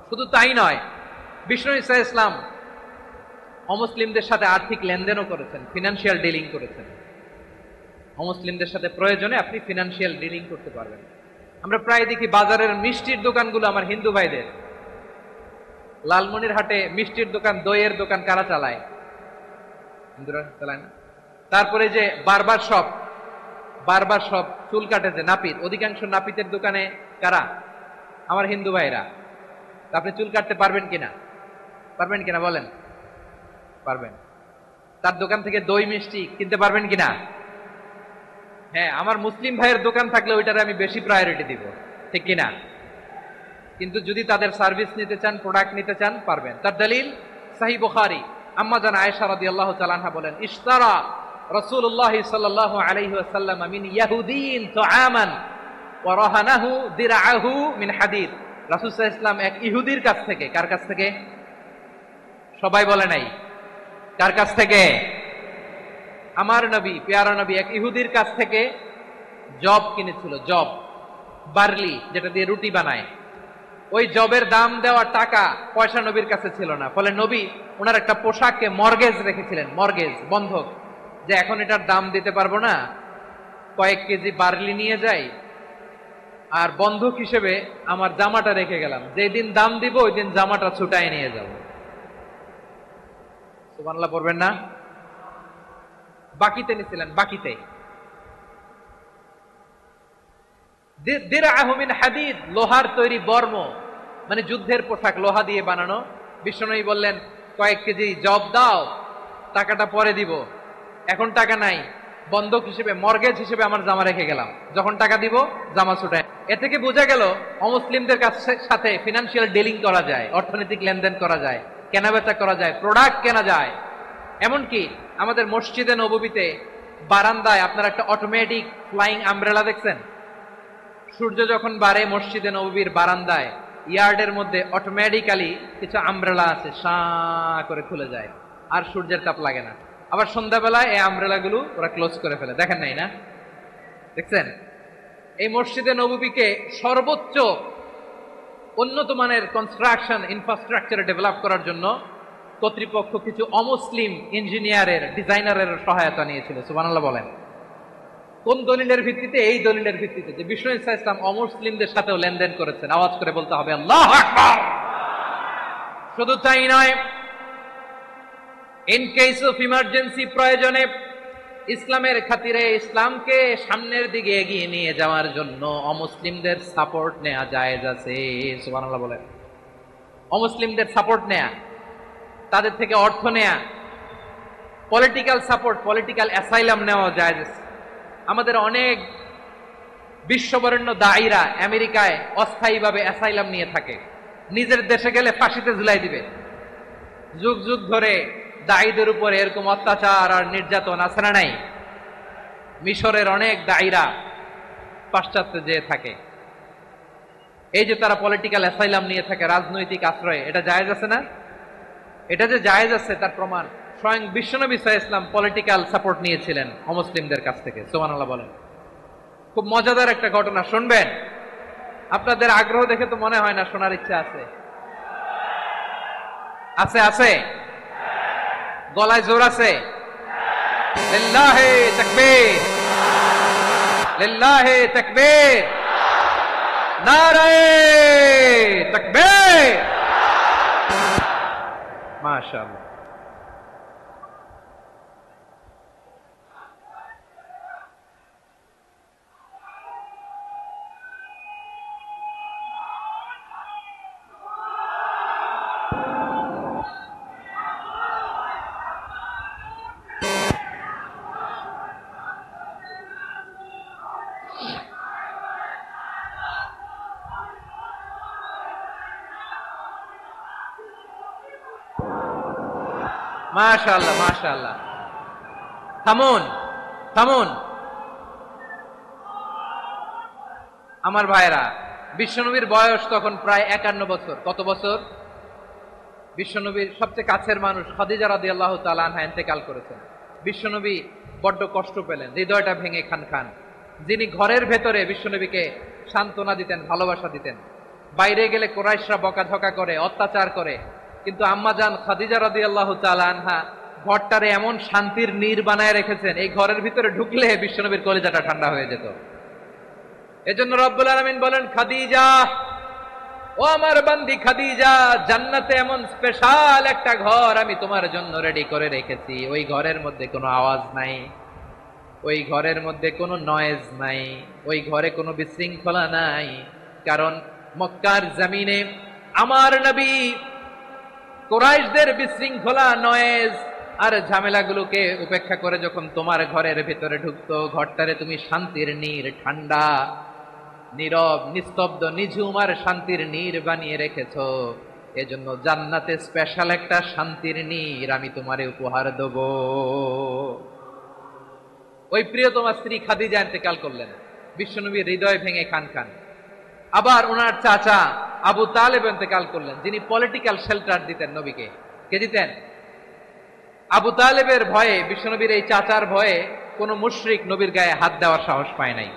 শুধু তাই নয়, বিষ্ণু ঈসা ইসলাম অমুসলিমদের সাথে আর্থিক লেনদেনও করেছেন, ফিনান্সিয়াল ডিলিং করেছেন। অমুসলিমদের সাথে প্রয়োজনে আপনি ফিনান্সিয়াল ডিলিং করতে পারবেন। আমরা প্রায় দেখি বাজারের মিষ্টির দোকানগুলো আমার হিন্দু ভাইদের। লালমনিরহাটে মিষ্টির দোকান, দইয়ের দোকান কারা চালায়? হিন্দুরা চালায় না? তারপরে যে বারবার শপ, চুল কাটে যে নাপিত, অধিকাংশ নাপিতের দোকানে কারা? আমার হিন্দু ভাইরা। আপনি চুল কাটতে পারবেন কিনা? পারবেন কিনা বলেন? পারবেন। তার দোকান থেকে দই মিষ্টি কিনতে পারবেন কিনা? হ্যাঁ, আমার মুসলিম ভাইয়ের দোকান থাকলে ওইটারে আমি বেশি প্রায়োরিটি দিব, ঠিক কিনা? কিন্তু যদি তাদের সার্ভিস নিতে চান, প্রোডাক্ট নিতে চান, পারবেন। তার দলিল সহিহ বুখারী, আম্মা জান আয়েশা রাদিয়াল্লাহু তাআলা আনহা বলেন, ইশতারা রাসূলুল্লাহ সাল্লাল্লাহু আলাইহি ওয়াসাল্লাম মিন ইয়াহুদিন তুআমান ওয়া রাহানাহু দিরআহু মিন হাদিদ। রাসূল সাল্লাল্লাহু আলাইহি ওয়াসাল্লাম এক ইহুদির কাছ থেকে, কার কাছ থেকে? সবাই বলে নাই। কার কাছ থেকে? আমার নবী, পেয়ারা নবী এক ইহুদির কাছ থেকে জব কিনেছিল। জব, বার্লি, যেটা দিয়ে রুটি বানায়। ওই জবের দাম দেওয়া টাকা পয়সা নবীর কাছে ছিল না। ফলে নবী ওনার একটা পোশাককে মর্গেজ রেখেছিলেন, মর্গেজ, বন্ধক, যে এখন এটার দাম দিতে পারবো না, কয়েক কেজি বার্লি নিয়ে যাই আর বন্ধক হিসেবে আমার জামাটা রেখে গেলাম, যেদিন দাম দিব ওই দিন জামাটা ছুটাই নিয়ে যাব। সুবহানাল্লাহ পড়বেন না? বাকিতে নিছিলেন, বাকিতে। দিরআহু মিন হাদিদ, লোহার তৈরি বর্ম, মানে যুদ্ধের পোশাক, লোহা দিয়ে বানানো। বিষ্ণুনবী বললেন, কয়েক কেজি জব দাও, টাকাটা পরে দিব, এখন টাকা নাই, বন্ধক হিসেবে, মর্গেজ হিসেবে আমার জামা রেখে গেলাম, যখন টাকা দিব জামা ছুটায়। এ থেকে বোঝা গেল অমুসলিমদের সাথে ফিনান্সিয়াল ডিলিং করা যায়, অর্থনৈতিক লেনদেন করা যায়, কেনাবেচা করা যায়, প্রোডাক্ট কেনা যায়। এমনকি আমাদের মসজিদে নববীতে বারান্দায় আপনারা একটা অটোমেটিক ফ্লাইং আমব্রেলা দেখছেন? সূর্য যখন বাড়ে মসজিদে নববীর বারান্দায় ইয়ার্ডের মধ্যে অটোমেটিক্যালি কিছু আমব্রেলা আছে, সাঁ করে খুলে যায়, আর সূর্যের তাপ লাগে না। আবার সন্ধ্যাবেলায় এই আমব্রেলা গুলো ওরা ক্লোজ করে ফেলে। দেখেন নাই না? দেখছেন? এই মসজিদে নববীকে সর্বোচ্চ উন্নত মানের কনস্ট্রাকশন ইনফ্রাস্ট্রাকচারে ডেভেলপ করার জন্য কর্তৃপক্ষ কিছু অমুসলিম ইঞ্জিনিয়ারের, ডিজাইনারের সহায়তা নিয়েছিল। সুবহানাল্লাহ বলেন। কোন দলিলের ভিত্তিতে? এই দলিলের ভিত্তিতে যে বিষ্ণু ঈসা ইসলাম অমুসলিমদের সাথেও লেনদেন করেছেন। আওয়াজ করে বলতে হবে আল্লাহু আকবার। শুধু তাই নয়, ইন কেস অফ ইমার্জেন্সি, প্রয়োজনে ইসলামের খাতিরে, ইসলামকে সামনের দিকে এগিয়ে নিয়ে যাওয়ার জন্য অমুসলিমদের সাপোর্ট নেওয়া জায়েজ আছে। সুবহানাল্লাহ বলেন। অমুসলিমদের সাপোর্ট নেয়া, তাদের থেকে অর্থ নেয়া, পলিটিক্যাল সাপোর্ট, পলিটিক্যাল অ্যাসাইলাম নেওয়া জায়েজ আছে। আমাদের অনেক বিশ্ববরেণ্য দায়ীরা আমেরিকায় অস্থায়ীভাবে অ্যাসাইলাম নিয়ে থাকে, নিজের দেশে গেলে ফাঁসিতে ঝুলাই দিবে। যুগ যুগ ধরে দায়ীদের উপরে এরকম অত্যাচার আর নির্যাতন আছে না নাই? মিশরের অনেক দায়ীরা পাশ্চাত্যে যেয়ে থাকে। এই যে তারা পলিটিক্যাল অ্যাসাইলাম নিয়ে থাকে, রাজনৈতিক আশ্রয়, এটা জায়েজ আছে না? এটা যে জায়েজ আছে তার প্রমাণ স্বয়ং বিশ্বনবী সাল্লাল্লাহু আলাইহি ওয়াসাল্লাম পলিটিক্যাল সাপোর্ট নিয়েছিলেন অমুসলিমদের কাছ থেকে। সুবহানাল্লাহ বলেন। খুব মজাদার একটা ঘটনা, শুনবেন? আপনাদের আগ্রহ দেখে তো মনে হয় না শোনার ইচ্ছা আছে। আছে আছে? গলায় জোর আছে? লিল্লাহে তাকবীর, লিল্লাহে তাকবীর, নারায়ে তাকবীর। মাশাআল্লাহ। মাশাআল্লাহ, মাশাআল্লাহ। থামুন, থামুন আমার ভাইরা। বিশ্বনবীর বয়স তখন প্রায় 51 বছর। কত বছর? বিশ্বনবীর সবচেয়ে কাছের মানুষ খাদিজা রাদিয়াল্লাহু তাআলা আনহা ইন্তেকাল করেছেন। বিশ্বনবী বড্ড কষ্ট পেলেন, হৃদয়টা ভেঙে খান খান। যিনি ঘরের ভেতরে বিশ্বনবীকে সান্ত্বনা দিতেন, ভালোবাসা দিতেন, বাইরে গেলে কুরাইশরা বকাঝকা করে, অত্যাচার করে, কিন্তু আম্মাজান খাদিজা রাদিয়াল্লাহু তাআলা আনহা ঘরটারে এমন শান্তির নীড় বানায় রেখেছেন, এই ঘরের ভিতরে ঢুকলে বিশ্বনবীর কলিজাটা ঠান্ডা হয়ে যেত। এজন্য রব্বুল আলামিন বলেন, খাদিজা, ও আমার বান্দি খাদিজা, জান্নাতে এমন স্পেশাল একটা ঘর আমি তোমার জন্য রেডি করে রেখেছি। ওই ঘরের মধ্যে কোনো আওয়াজ নাই, ওই ঘরের মধ্যে কোনো নয়েজ নাই, ওই ঘরে কোনো বিশৃঙ্খলা নাই। কারণ মক্কার জমিনে আমার নবী কুরাইশদের বিশৃঙ্খলা, নয়েজ আর ঝামেলাগুলোকে উপেক্ষা করে যখন তোমার ঘরের ভিতরে ঢুকতো, ঘরটারে তুমি শান্তির নীড়, ঠান্ডা, নীরব, নিস্তব্ধ, নিঝুম আর শান্তির নীড় বানিয়ে রেখেছ। এজন্য জান্নাতে স্পেশাল একটা শান্তির নীড় আমি তোমারে উপহার দেব। ওই প্রিয়তমা স্ত্রী খাদিজা ইন্তেকাল করলেন, বিশ্বনবীর হৃদয় ভেঙে খান খান। আবার ওনার চাচা আবু তালেব ইন্তেকাল করলেন, যিনি পলিটিক্যাল শেল্টার দিতেন নবীকে। কে দিতেন? আবু তালেবের ভয়ে, বিশ্বনবীর এই চাচার ভয়ে কোন মুশরিক নবীর গায়ে হাত দেওয়ার সাহস পায় নাই।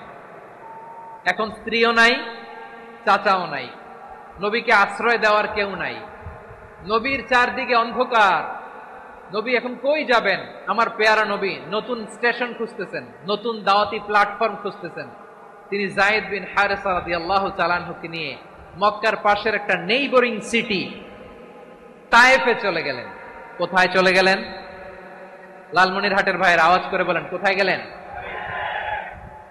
এখন স্ত্রীও নাই, চাচাও নাই, নবীকে আশ্রয় দেওয়ার কেউ নাই। নবীর চারদিকে অন্ধকার। নবী এখন কই যাবেন? আমার পেয়ারা নবী নতুন স্টেশন খুঁজতেছেন, নতুন দাওয়াতি প্ল্যাটফর্ম খুঁজতেছেন। তিনি যায়েদ বিন হারেসা রাদিয়াল্লাহু তাআলা আনহুকে নিয়ে মক্কার পাশের একটা নেইবরিং সিটি তায়েফে চলে গেলেন। কোথায় চলে গেলেন? লালমনিরহাটের ভাইয়ের আওয়াজ করে বলেন, কোথায় গেলেন?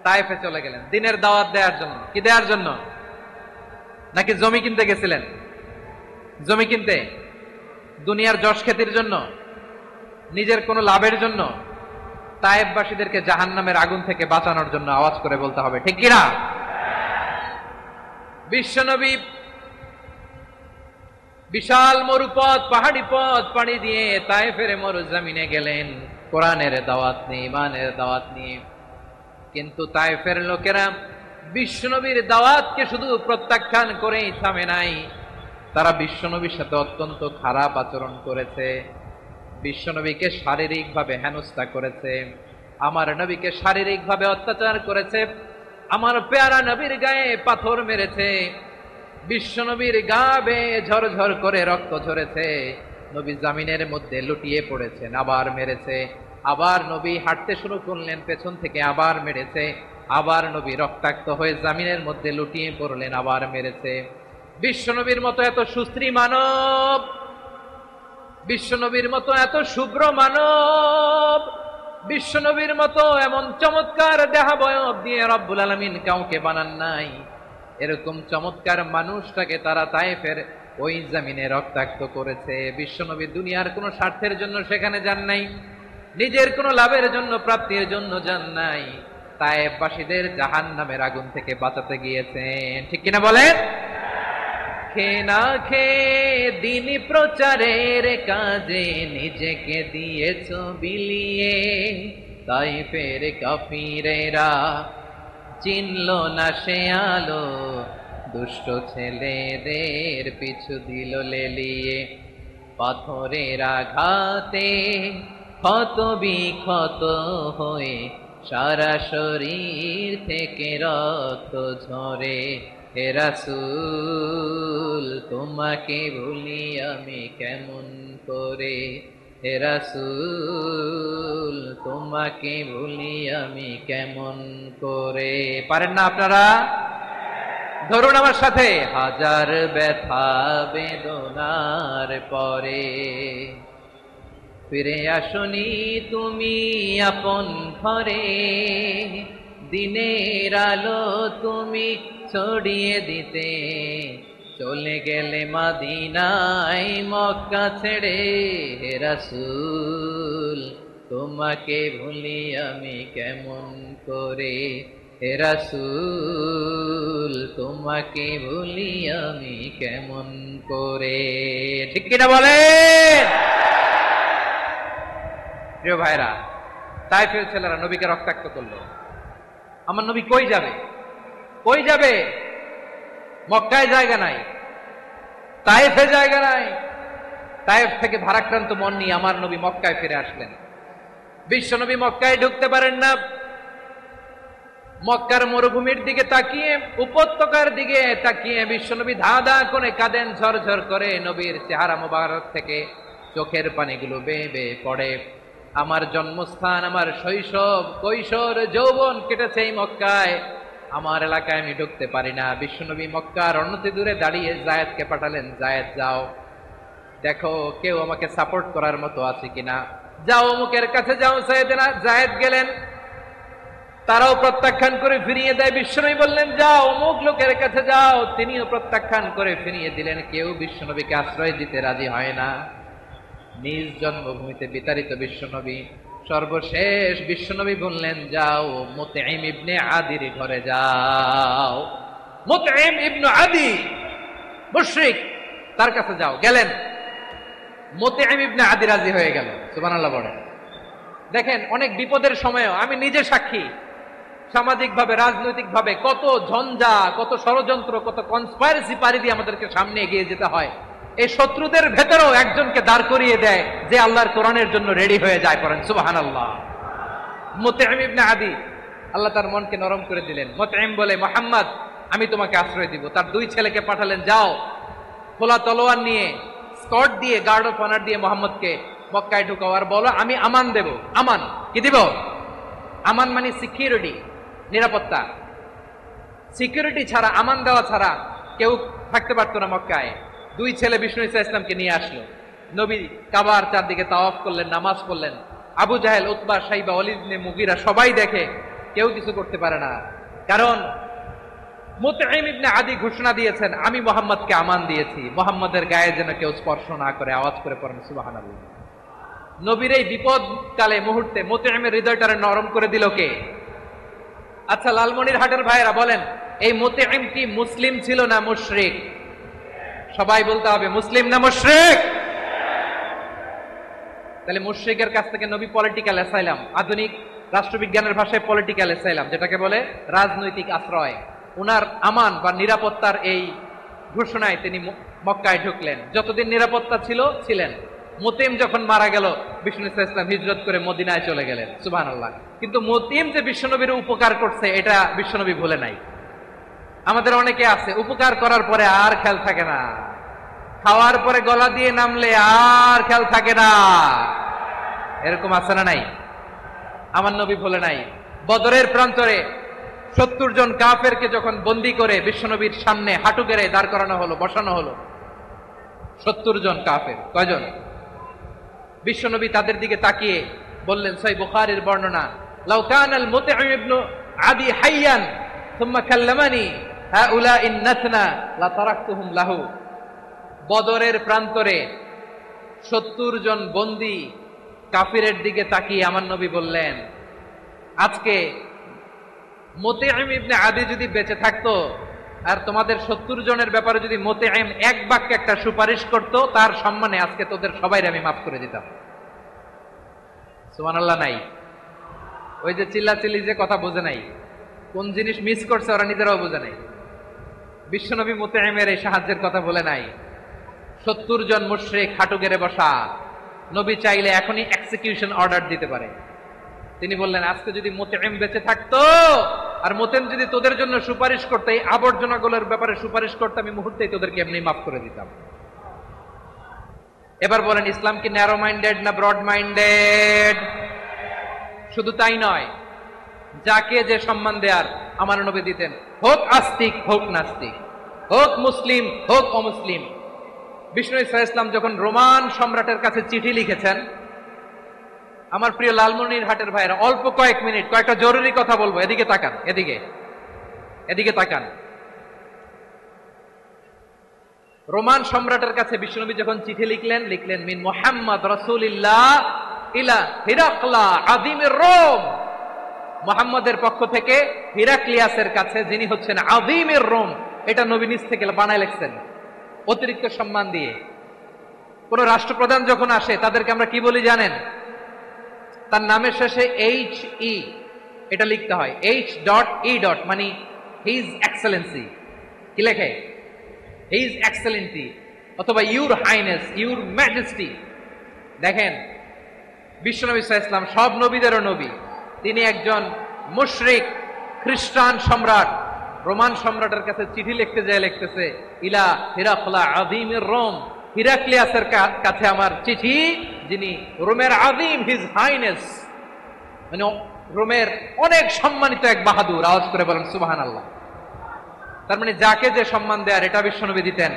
তায়েফে চলে গেলেন দিনের দাওয়াত দেওয়ার জন্য। কি দেওয়ার জন্য? নাকি জমি কিনতে গেছিলেন? জমি কিনতে? দুনিয়ার যশ খ্যাতির জন্য? নিজের কোনো লাভের জন্য? তায়েফবাসীদেরকে জাহান্নামের আগুন থেকে বাঁচানোর জন্য। আওয়াজ করে বলতে হবে, ঠিক কিনা? বিশ্বনবী বিশাল মরুপথ, পাহাড়ি পথ পাড়ি দিয়ে তায়েফের মরুজমিনে গেলেন কোরআনের দাওয়াত নিয়ে, ইমানের দাওয়াত নিয়ে। কিন্তু তায়েফের লোকেরা বিশ্বনবীর দাওয়াতকে শুধু প্রত্যাখ্যান করেই থামে নাই, তারা বিশ্বনবীর সাথে অত্যন্ত খারাপ আচরণ করেছে। বিশ্বনবীকে শারীরিকভাবে হেনস্থা করেছে, আমার নবীকে শারীরিকভাবে অত্যাচার করেছে, আমার পেয়ারা নবীর গায়ে পাথর মেরেছে, বিশ্বনবীর গা বেয়ে ঝরঝর করে রক্ত ঝরেছে, নবী জামিনের মধ্যে লুটিয়ে পড়েছেন, আবার মেরেছে, আবার নবী হাঁটতে শুরু করলেন, পেছন থেকে আবার মেরেছে, আবার নবী রক্তাক্ত হয়ে জামিনের মধ্যে লুটিয়ে পড়লেন, আবার মেরেছে। বিশ্বনবীর মতো এত সুস্ত্রী মানব, বিশ্বনবীর মতো এত শুভ্র মানব, বিশ্বনবীর মতো এমন চমৎকার দেহাবয়ব দিয়ে রব্বুল আলামিন কাউকে বানান নাই। এরকম চমৎকার মানুষটাকে তারা তায়েফের ওই জমিনে রক্তাক্ত করেছে। বিশ্বনবী দুনিয়ার কোনো স্বার্থের জন্য সেখানে যান নাই, নিজের কোনো লাভের জন্য, প্রাপ্তির জন্য যান নাই, তায়েফবাসীদের জাহান্নামের আগুন থেকে বাঁচাতে গিয়েছেন। ঠিক কিনা বলেন? খেয়ে না খেয়ে দিন প্রচারের কাজে নিজেকে দিয়েছ বিলিয়ে, তায়েফের কাফিরেরা চিনল না সে আলো, দুষ্ট ছেলেদের পিছু দিল লেলিয়ে, পাথরের আঘাতে ক্ষত বিক্ষত হয়ে সারা শরীর থেকে রক্ত ঝরে। হে রাসূল তোমাকে ভুলি আমি কেমন করে, হে রাসূল তোমাকে ভুলি আমি কেমন করে। পারেন না আপনারা? ধরুন আমার সাথে, হাজার ব্যথা বেদনার পরে ফিরে আসনি তুমি আপন ঘরে, দিনের আলো তুমি ছড়িয়ে দিতে চলে গেলে মদিনায় মক্কা ছেড়ে। হে রাসূল তোমাকে ভুলি আমি কেমন করে। হে রাসূল তোমাকে ভুলি আমি কেমন করে। ঠিক কিনা বলেন? প্রিয় ভাইরা, তায়েফের ছেলেরা নবীকে রক্তাক্ত করলো। আমার নবী কই যাবে? কই যাবে? মক্কায় জায়গা নাই, তায়েফে জায়গা নাই। তায়েফ থেকে ভারাক্রান্ত মন নিয়ে আমার নবী মক্কায় ফিরে আসলেন। বিশ্ব নবী মক্কায় ঢুকতে পারেন না। মক্কার মরুভূমির দিকে তাকিয়ে, উপত্যকার দিকে তাকিয়ে বিশ্বনবী ধা ধা করে কাঁদেন, ঝরঝর করে। নবীর চেহারা মোবারক থেকে চোখের পানিগুলো বেয়ে বেয়ে পড়ে। আমার জন্মস্থান, আমার শৈশব, কৈশোর, যৌবন কেটেছে এই মক্কায়। আমার এলাকায় আমি ঢুকতে পারি না। বিশ্বনবী মক্কার অনতি দূরে দাঁড়িয়ে জায়েদকে পাঠালেন, জায়েদ যাও দেখো কেউ আমাকে সাপোর্ট করার মতো আছে কিনা, যাও অমুকের কাছে যাও। জায়েদ গেলেন, তারাও প্রত্যাখ্যান করে ফিরিয়ে দেয়। বিশ্বনবী বললেন যাও অমুক লোকের কাছে যাও, তিনিও প্রত্যাখ্যান করে ফিরিয়ে দিলেন। কেউ বিশ্বনবীকে আশ্রয় দিতে রাজি হয় না। নিজ জন্মভূমিতে বিতাড়িত বিশ্বনবী, সর্বশেষ বিশ্বনবী বললেন যাও মুতঈম ইবনে আদির ঘরে যাও। মুতঈম ইবনে আদি মুশরিক, তার কাছে যাও। গেলেন, মুতঈম ইবনে আদি রাজি হয়ে গেল। সুবহানাল্লাহ বলেন। দেখেন, অনেক বিপদের সময়ও আমি নিজে সাক্ষী, সামাজিকভাবে রাজনৈতিকভাবে কত ঝঞ্ঝা, কত ষড়যন্ত্র, কত কনস্পাইরেসি পাড়ি দিয়ে আমাদেরকে সামনে এগিয়ে যেতে হয়। এই শত্রুদের ভেতরেও একজনকে দাঁড় করিয়ে দেয় যে আল্লাহর কোরআনের জন্য রেডি হয়ে যায়। করেন সুবহানাল্লাহ। মুতঈম ইবনে আদি, আল্লাহ তার মনকে নরম করে দিলেন। মুতঈম বলে, মুহাম্মদ আমি তোমাকে আশ্রয় দিব। তার দুই ছেলেকে পাঠালেন, যাও খোলা তলোয়ার নিয়ে, স্কট দিয়ে, গার্ড অফ অনার দিয়ে মুহাম্মদকে মক্কায় ঢুকাও আর বলো আমি আমান দেব। আমান কি দিব? আমান মানে সিকিউরিটি, নিরাপত্তা। সিকিউরিটি ছাড়া, আমান দেওয়া ছাড়া কেউ থাকতে পারতো না মক্কায়। দুই ছেলে বিষ্ণু ইসা ইসলামকে নিয়ে আসলো। নবী কাবার চারদিকে তাওয়াফ করলেন, নামাজ পড়লেন। আবু জাহেল, উতবা, সাইবা, ওয়ালিদ ইবনে মুগীরা সবাই দেখে, কেউ কিছু করতে পারে না। কারণ মুতঈম ইবনে আদি ঘোষণা দিয়েছেন আমি মুহাম্মদকে আমান দিয়েছি, মুহাম্মদের গায়ে যেন কেউ স্পর্শ না করে। আওয়াজ করে পড়েন সুবহানাল্লাহ। নবীর এই বিপদ কালে মুহূর্তে মুতঈমের হৃদয়টারে নরম করে দিল কে? আচ্ছা লালমনির হাটের ভাইয়েরা বলেন, এই মুতঈম কি মুসলিম ছিল না মুশরিক? সবাই বলতে হবে মুসলিম না মুশরিক? তাহলে মুশরিকের কাছ থেকে নবী পলিটিক্যাল অ্যাসাইলাম, আধুনিক রাষ্ট্রবিজ্ঞানের ভাষায় পলিটিক্যাল অ্যাসাইলাম, যেটাকে বলে রাজনৈতিক আশ্রয়, উনার আমান বা নিরাপত্তার এই ঘোষণায় তিনি মক্কায় ঢুকলেন। যতদিন নিরাপত্তা ছিল ছিলেন। মুতঈম যখন মারা গেল, বিষ্ণু ইসলাম হিজরত করে মদিনায় চলে গেলেন। সুবহানাল্লাহ। কিন্তু মুতঈম যে বিশ্বনবীর উপকার করছে এটা বিশ্বনবী ভুলে নাই। আমাদের অনেকে আছে উপকার করার পরে আর খেয়াল থাকে না, খাওয়ার পরে গলা দিয়ে নামলে আর খেয়াল থাকে না। এরকম আছে না নাই? আমার নবী ভুলে নাই। বদরের প্রান্তরে 70 জন কাফেরকে যখন বন্দী করে বিশ্বনবীর সামনে হাঁটু গেড়ে দাঁড় করানো হলো, বসানো হলো। 70 জন কাফের। কয়জন? বিশ্বনবী তাদের দিকে তাকিয়ে বললেন, সহিহ বুখারীর বর্ণনা, লাউ কানাল মুতঈম ইবনে আদি হাইয়ান সুম্মা কাল্লামানি হাউলাইন নাতনা লা তারাকতুহুম লাহু। বদরের প্রান্তরে 70 জন বন্দী কাফিরের দিকে তাকিয়ে আমার নবী বললেন, আজকে মুতঈম ইবনে আদি যদি বেঁচে থাকতো আর তোমাদের 70 জনের ব্যাপারে যদি মুতঈম এক বাক্যে একটা সুপারিশ করত, তার সম্মানে আজকে তোদের সবাইকে আমি মাফ করে দিতাম। সুবহানাল্লাহ নাই? ওই যে চিল্লাচিল্লি যে কথা বোঝে নাই, কোন জিনিস মিস করছে ওরা নিজেরাও বোঝে নাই। বিশ্বনবী মুতঈমের এই সাহায্যের কথা বলে নাই। 70 জন মুশরিক হাঁটু গেড়ে বসা, নবী চাইলে এখনই এক্সিকিউশন অর্ডার দিতে পারে। তিনি বললেন, আজকে যদি মুতঈম বেঁচে থাকতো আর মুতঈম যদি তোদের জন্য সুপারিশ করতে, এই আবর্জনাগুলোর ব্যাপারে সুপারিশ করতে, আমি মুহূর্তেই তোদেরকে এমনি মাফ করে দিতাম। এবার বলেন, ইসলাম কি ন্যারো মাইন্ডেড না ব্রড মাইন্ডেড? শুধু তাই নয়, যাকে যে সম্মান দেয়ার আমার নবী দিতেন, হোক আস্তিক হোক নাস্তিক, হোক মুসলিম হোক অমুসলিম। বিষ্ণু ইসলাম যখন রোমান সম্রাটের কাছে চিঠি লিখেছেন, আমার প্রিয় লালমনিরহাটের ভাইরা, অল্প কয়েক মিনিট কয়েকটা জরুরি কথা বলবো, এদিকে তাকান, এদিকে তাকান। রোমান সম্রাটের কাছে বিশ্বনবী যখন চিঠি লিখলেন মিন মুহাম্মদ রাসূলিল্লাহ ইলা হিরাকলা আযীমির রোম, মুহাম্মদের পক্ষ থেকে হিরাক্লিয়াসের কাছে, যিনি হচ্ছেন আযীমির রোম। এটা নবী নিজ থেকে বানায় লিখছেন, অতিরিক্ত সম্মান দিয়ে। কোন রাষ্ট্রপ্রধান যখন আসে তাদেরকে আমরা কি বলি জানেন? তার নামের শেষে HE এটা লিখতে হয়, H.E. মানে হিজ এক্সেলেন্সি। কি লেখে? হিজ এক্সেলেন্সি, অথবা ইউর হাইনেস, ইউর ম্যাজেস্টি। দেখেন, বিশ্বনবী সাল্লাল্লাহু আলাইহি ওয়াসাল্লাম সব নবীদেরও নবী, তিনি একজন মুশরিক খ্রিস্টান সম্রাট রোমান সম্রাটের কাছে চিঠি লিখতে যায়, লিখতেছে ইলা হিরাকলা আযীমির রোম, হিরাক্লিয়াসের কাছে আমার চিঠি, যিনি রোমের আযীম, হিজ হাইনেস, মানে রোমের অনেক সম্মানিত এক বাহাদুর। আওয়াজ করে বলেন সুবহানাল্লাহ। তার মানে যাকে যে সম্মান দেয়ার এটা বিশ্বনবী দিতেন।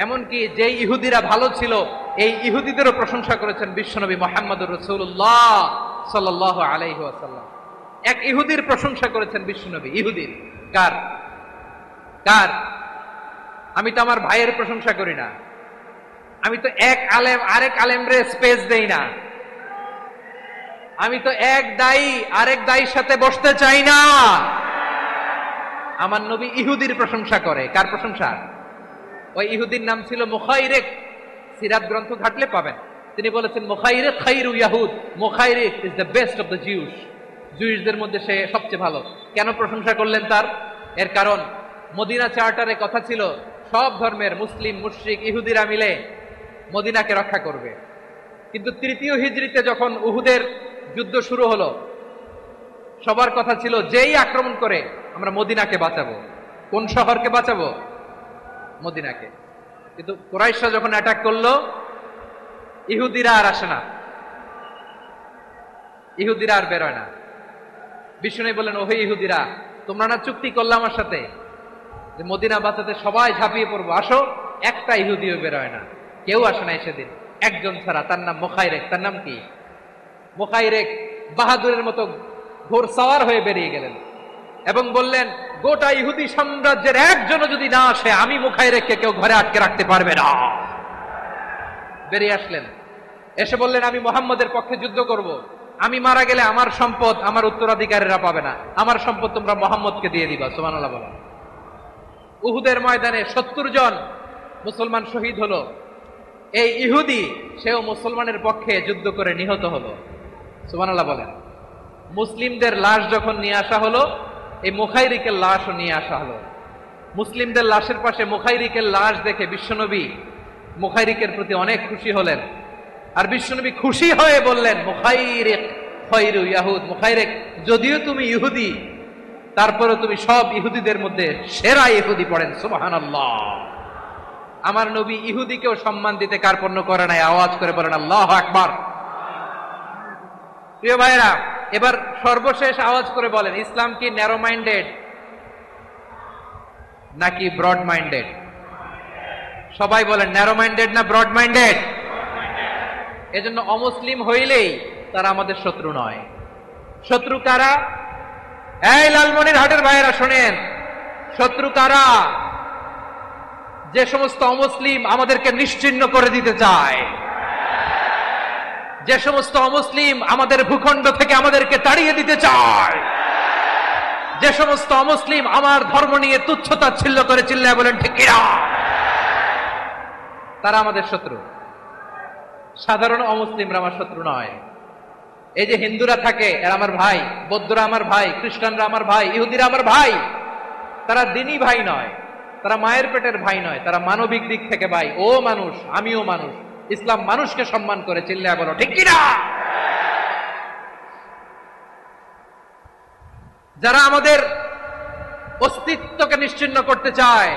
এমনকি যে ইহুদিরা ভালো ছিল, এই ইহুদিদেরও প্রশংসা করেছেন বিশ্বনবী মুহাম্মদুর রাসূলুল্লাহ সাল্লাল্লাহু আলাইহি ওয়াসাল্লাম। এক ইহুদির প্রশংসা করেছেন বিশ্বনবী। ইহুদির কার? আমি তো আমার ভাইয়ের প্রশংসা করি না, আমি তো এক আলেম আরেক আলেমরে স্পেস দেই না, আমি তো এক দায়ী আরেক দায়ীর সাথে বসতে চাই না। আমার নবী ইহুদির প্রশংসা করে। কার প্রশংসা? ওই ইহুদির নাম ছিল মুখাইরেক। সিরাত গ্রন্থ ঘাটলে পাবেন। তিনি বলেছেন মুখাইরেক খাইরু ইয়াহুদ, Mukhayriq is the best of the Jews. জুইসদের মধ্যে সে সবচেয়ে ভালো। কেন প্রশংসা করলেন তার? এর কারণ মদিনা চার্টারে কথা ছিল সব ধর্মের মুসলিম, মুশরিক, ইহুদিরা মিলে মদিনাকে রক্ষা করবে। কিন্তু তৃতীয় হিজরিতে যখন উহুদের যুদ্ধ শুরু হলো, সবার কথা ছিল যেই আক্রমণ করে আমরা মদিনাকে বাঁচাবো। কোন শহরকে বাঁচাবো? মদিনাকে। কিন্তু কুরাইশরা যখন অ্যাটাক করলো, ইহুদিরা আর আসে না, ইহুদিরা আর বেরোয় না। বিষ্ণু বললেন, ওহে ইহুদিরা, তোমরা না চুক্তি করলে আমার সাথে যে মদিনা বাঁচাতে সবাই ঝাঁপিয়ে পড়বো, আসো। একটা ইহুদিও বেরোয় না, কেউ আসে না সেদিন, একজন ছাড়া। তার নাম মুখাইরেক। তার নাম কি? মুখাইরেক বাহাদুরের মতো ঘোড়সাওয়ার হয়ে বেরিয়ে গেলেন এবং বললেন, গোটা ইহুদি সাম্রাজ্যের একজনও যদি না আসে, আমি মুখাইরেককে কেউ ঘরে আটকে রাখতে পারবে না। বেরিয়ে আসলেন, এসে বললেন, আমি মুহাম্মদের পক্ষে যুদ্ধ করব। আমি মারা গেলে আমার সম্পদ আমার উত্তরাধিকারীরা পাবে না, আমার সম্পদ তোমরা মুহাম্মদকে দিয়ে দিবা। সুবহানাল্লাহ বলেন। উহুদের ময়দানে 70 জন মুসলমান শহীদ হলো। এই ইহুদি, সেও মুসলমানের পক্ষে যুদ্ধ করে নিহত হলো। সুবহানাল্লাহ বলেন। মুসলিমদের লাশ যখন নিয়ে আসা হলো, এই মুখাইরিকের লাশও নিয়ে আসা হলো। মুসলিমদের লাশের পাশে মুখাইরিকের লাশ দেখে বিশ্বনবী মুখাইরিকের প্রতি অনেক খুশি হলেন। আর বিশ্বনবী খুশি হয়ে বললেন, মুখাইরিক খায়রু ইয়াহুদ, মুখাইরিক যদিও তুমি ইহুদি, তারপরে তুমি সব ইহুদিদের মধ্যে সেরা ইহুদি। পড়েন সুবহানাল্লাহ। আমার নবী ইহুদিকেও সম্মান দিতে কার্পণ্য করে নাই। আওয়াজ করে বলেন আল্লাহু আকবার। প্রিয় ভাইরা, এবার সর্বশেষ আওয়াজ করে বলেন, ইসলাম কি ন্যারো মাইন্ডেড নাকি ব্রড মাইন্ডেড? সবাই বলেন, ন্যারো মাইন্ডেড না ব্রড মাইন্ডেড? এজন্য অমুসলিম হইলেই তারা আমাদের শত্রু নয়। শত্রু কারা? এই লালমনিরহাটের ভাইয়েরা শোনেন, শত্রু কারা? যে সমস্ত অমুসলিম আমাদেরকে নিশ্চিহ্ন করে দিতে চায়, যে সমস্ত অমুসলিম আমাদের ভূখণ্ড থেকে আমাদেরকে তাড়িয়ে দিতে চায়, যে সমস্ত অমুসলিম আমার ধর্ম নিয়ে তুচ্ছতাচ্ছিল্য করে চিল্লায় বলেন ঠিক কিনা, তারা আমাদের শত্রু। সাধারণ অমুসলিমরা আমার শত্রু নয়। এই যে হিন্দুরা থাকে, এরা আমার ভাই, বৌদ্ধরা আমার ভাই, খ্রিস্টানরা আমার ভাই, ইহুদিরা আমার ভাই। তারা দিনই ভাই নয়, তারা মায়ের পেটের ভাই নয়, তারা মানবিক দিক থেকে ভাই। ও মানুষ, আমিও মানুষ। ইসলাম মানুষকে সম্মান করে, চিল্লায় বলো ঠিক কিনা। যারা আমাদের অস্তিত্বকে নিশ্চিহ্ন করতে চায়,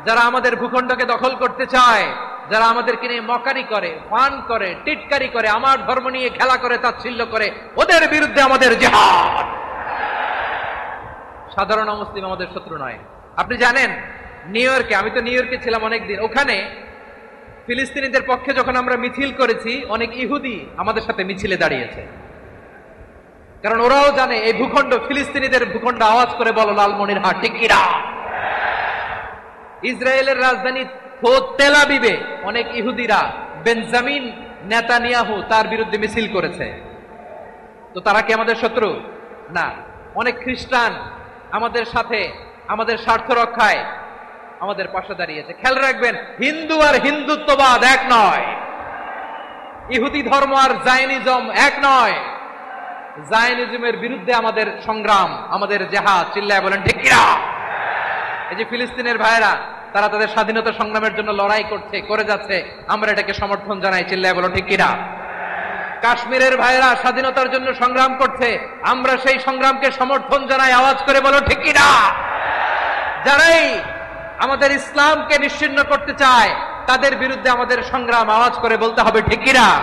যারা আমাদের ভূখণ্ডকে দখল করতে চায়, যারা আমাদেরকে নিয়ে মকারি করে, ফান করে, টিটকারি করে, আমার ধর্ম নিয়ে খেলা করে, তাচ্ছিল্য করে, ওদের বিরুদ্ধে আমাদের জিহাদ। সাধারণ মুসলিম আমাদের শত্রু নয়। আপনি জানেন নিউ ইয়র্কে, আমি তো নিউ ইয়র্কে ছিলাম অনেকদিন, ওখানে ফিলিস্তিনিদের পক্ষে যখন আমরা মিছিল করেছি, অনেক ইহুদি আমাদের সাথে মিছিলে দাঁড়িয়েছে। কারণ ওরাও জানে এই ভূখণ্ড ফিলিস্তিনিদের ভূখণ্ড, আওয়াজ করে বলো লালমনিরহাট ঠিক কিনা। ইসরায়েলের রাজধানী তেল আবিবে অনেক ইহুদিরা বেঞ্জামিন নেতানিয়াহু তার বিরুদ্ধে মিছিল করেছে। তো তারা কি আমাদের শত্রু? না। অনেক খ্রিস্টান আমাদের সাথে, আমাদের স্বার্থ রক্ষায় আমাদের পাশে দাঁড়িয়েছে। খেয়াল রাখবেন, হিন্দু আর হিন্দুত্ববাদ এক নয়, ইহুদি ধর্ম আর জায়নিজম এক নয়। জায়নিজমের বিরুদ্ধে আমাদের সংগ্রাম, আমাদের জেহাদ। চিল্লায় বলেন ঠিক কিনা। এই যে ফিলিস্তিনের ভাইরা, তারা তাদের স্বাধীনতা সংগ্রামের জন্য লড়াই করছে, করে যাচ্ছে, আমরা এটাকে সমর্থন জানাই। চিল্লায় বলো ঠিক কিনা। কাশ্মীরের ভাইরা স্বাধীনতার জন্য সংগ্রাম করছে, আমরা সেই সংগ্রামকে সমর্থন জানাই। আওয়াজ করে বলো ঠিক কিনা। যারাই আমাদের ইসলামকে নিশ্চিহ্ন করতে চায়, তাদের বিরুদ্ধে আমাদের সংগ্রাম। আওয়াজ করে বলতে হবে ঠিক কিনা।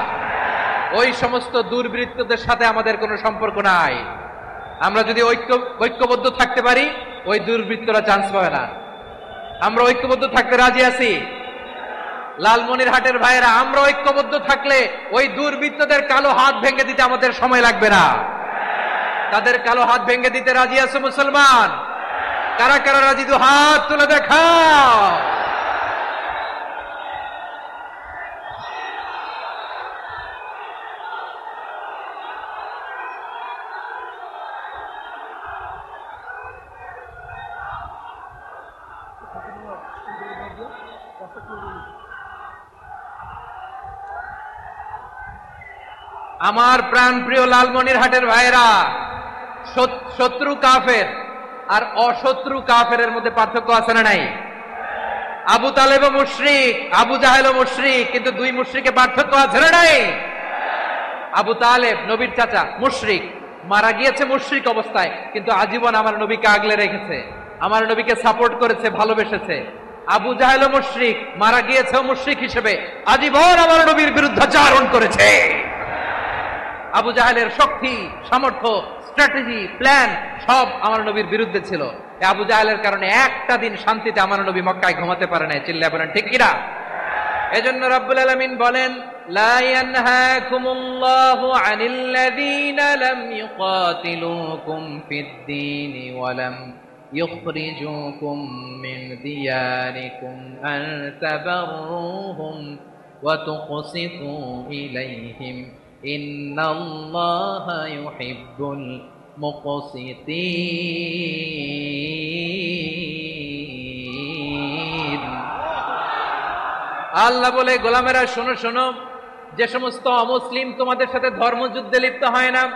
ওই সমস্ত দুর্বৃত্তদের সাথে আমাদের কোনো সম্পর্ক নাই। আমরা যদি ঐক্যবদ্ধ থাকতে পারি, ওই দুর্বৃত্তরা চান্স পাবে না। আমরা ঐক্যবদ্ধ থাকতে রাজি আছি। লালমনিরহাটের ভাইয়েরা, আমরা ঐক্যবদ্ধ থাকলে ওই দুর্বৃত্তদের কালো হাত ভেঙে দিতে আমাদের সময় লাগবে না। তাদের কালো হাত ভেঙে দিতে রাজি আছে মুসলমান? কারা কারা রাজি? দু হাত তুলে দেখাও। আমার প্রাণ প্রিয় লালমনিরহাটের ভাইরা, শত্রু কাফের আর অশত্রু কাফেরের মধ্যে পার্থক্য আছে না নাই? আবু তালেবও মুশরিক, আবু জাহেলও মুশরিক, কিন্তু দুই মুশরিকে পার্থক্য আছে না নাই? আবু তালেব নবীর চাচা, মুশরিক, মারা গিয়েছে মুশরিক অবস্থায়, কিন্তু আজীবন আমার নবীকে আগলে রেখেছে, আমার নবীকে সাপোর্ট করেছে, ভালোবেসেছে। আবু জাহেলও মুশরিক, মারা গিয়েছেও মুশরিক হিসেবে, আজীবন আমার নবীর বিরুদ্ধাচারণ করেছে। আবু জাহেলের শক্তি, সামর্থ্য, স্ট্র্যাটেজি, প্ল্যান সব আমার নবীর বিরুদ্ধে ছিল। আবু জাহেলের কারণে একটা দিন শান্তিতে আমার নবী মক্কায় ঘুমাতে পারে নাই। চিল্লায় বলেন ঠিক কিনা। এজন্য রব্বুল আলামিন বলেন, লা ইয়ানহাকুমুল্লাহু আনিল্লাযীনা লাম ইউকাতিলুকুম ফিদ-দীনি ওয়া লাম ইখরিজুকুম মিন দিয়ারিকুম আন তাবাররুহুম ওয়া তুকসিতু ইলাইহিম ইন্নাল্লাহা ইউহিব্বুল মুকসিতিন। আল্লাহ বলে, গোলামেরা শোনো শোনো, যে সমস্ত অমুসলিম তোমাদের সাথে ধর্মযুদ্ধে লিপ্ত হয় না,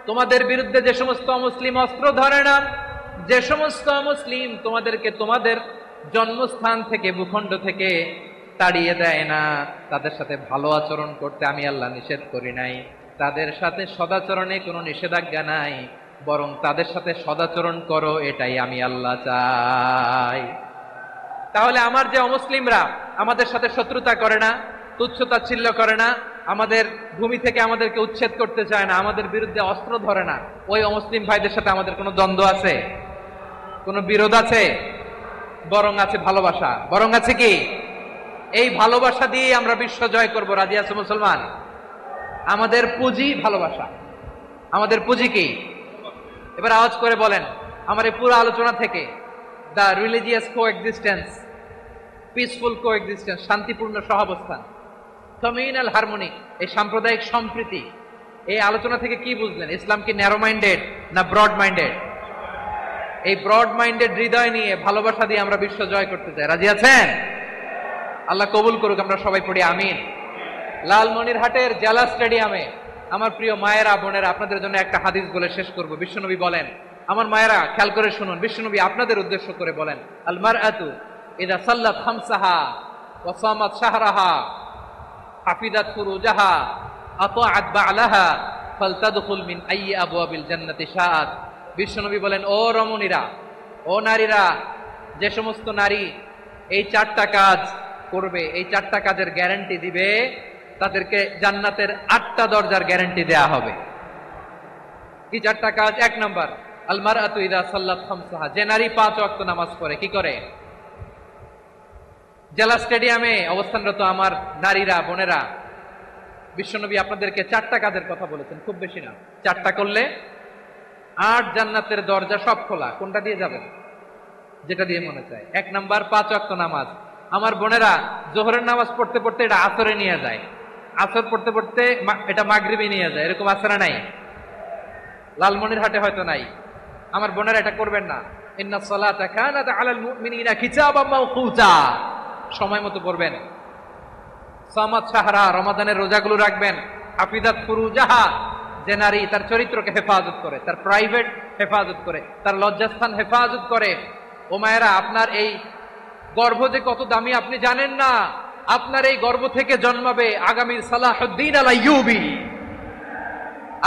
তোমাদের বিরুদ্ধে যে সমস্ত অমুসলিম অস্ত্র ধরে না, যে সমস্ত অমুসলিম তোমাদেরকে তোমাদের জন্মস্থান থেকে, ভূখণ্ড থেকে তাড়িয়ে দেয় না, তাদের সাথে ভালো আচরণ করতে আমি আল্লাহ নিষেধ করি নাই। তাদের সাথে সদাচরণে কোনো নিষেধাজ্ঞা নাই, বরং তাদের সাথে সদাচরণ করো, এটাই আমি আল্লাহ চাই। তাহলে আমার যে অমুসলিমরা আমাদের সাথে শত্রুতা করে না, তুচ্ছতাচ্ছিল্য করে না, আমাদের ভূমি থেকে আমাদেরকে উচ্ছেদ করতে চায় না, আমাদের বিরুদ্ধে অস্ত্র ধরে না, ওই অমুসলিম ভাইদের সাথে আমাদের কোনো দ্বন্দ্ব আছে? কোনো বিরোধ আছে? বরং আছে ভালোবাসা। বরং আছে কি? এই ভালোবাসা দিয়ে আমরা বিশ্ব জয় করব। রাজি আছে মুসলমান? আমাদের পুঁজি ভালোবাসা। আমাদের পুঁজি কি? এবার আওয়াজ করে বলেন, আমার এই পুরো আলোচনা থেকে the religious coexistence, peaceful coexistence, শান্তিপূর্ণ সহাবস্থান, কমিউনাল হারমোনি, এই সাম্প্রদায়িক সম্প্রীতি, এই আলোচনা থেকে কি বুঝলেন? ইসলাম কি ন্যারো মাইন্ডেড না ব্রড মাইন্ডেড? এই ব্রড মাইন্ডেড হৃদয় নিয়ে, ভালোবাসা দিয়ে আমরা বিশ্ব জয় করতে চাই। রাজি আছেন? আল্লাহ কবুল করুক। আমরা সবাই পড়ি আমিন। লালমনিরহাটের জেলা স্টেডিয়ামে আমার প্রিয় মায়েরা, বোনেরা, আপনাদের জন্য একটা হাদিস বলে শেষ করব। বিশ্বনবী বলেন, আমার মায়েরা খেয়াল করে শুনুন, বিশ্বনবী আপনাদের উদ্দেশ্য করে বলেন, আল মারআতু ইযা সাল্লাত খামসাহা ওয়া সামাত শাহরাহা হাফিজাত ফুরুজাহা আতাআত বা'লাহা ফালতাদখুল মিন আইয়ি আবওয়াবিল জান্নাতি শাআত। বিশ্বনবী বলেন, ও রমণীরা, ও নারীরা, যে সমস্ত নারী এই চারটা কাজ করবে, এই 4টা কাজের গ্যারান্টি দিবে, তাদেরকে জান্নাতের 8টা দরজার গ্যারান্টি দেয়া হবে। কি 4টা কাজ? 1 নাম্বার, আল মারআতু ইযা সাল্লাত খামসাহা, যে নারী 5 ওয়াক্ত নামাজ পড়ে। কি করে? জেলা স্টেডিয়ামে অবস্থানরত আমার নারীরা, বোনেরা, বিশ্বনবী আপনাদেরকে 4টা কাজের কথা বলেছেন, খুব বেশি না। 4টা করলে 8 জান্নাতের দরজা সব খোলা। কোনটা দিয়ে যাবেন? যেটা দিয়ে মনে চায়। 1 নাম্বার 5 ওয়াক্ত নামাজ। আমার বোনেরা জোহরের নামাজ পড়তে পড়তে এটা আসরে নিয়ে যায়, আসর পড়তে পড়তে এটা মাগরিবে নিয়ে যায়। এরকম আসরে নাই? লালমনিরহাটে হয়তো নাই। আমার বোনেরা এটা করবেন না। ইন্নাস সালাতা কানাত আলাল মুমিনিনা কিতাবাম মাওকুতা, সময় মতো পড়বেন। সামাত শাহরা, রমাদানের রোজাগুলো রাখবেন। হাফিজাত ফুরুজাহা, যে নারী তার চরিত্রকে হেফাজত করে, তার প্রাইভেট হেফাজত করে, তার লজ্জাস্থান হেফাজত করে। ও মায়েরা, আপনার এই গর্ভ যে কত দামি আপনি জানেন না। আপনার এই গর্ভ থেকে জন্মাবে আগামীর সালাহুদ্দিন আল আইয়ুবী।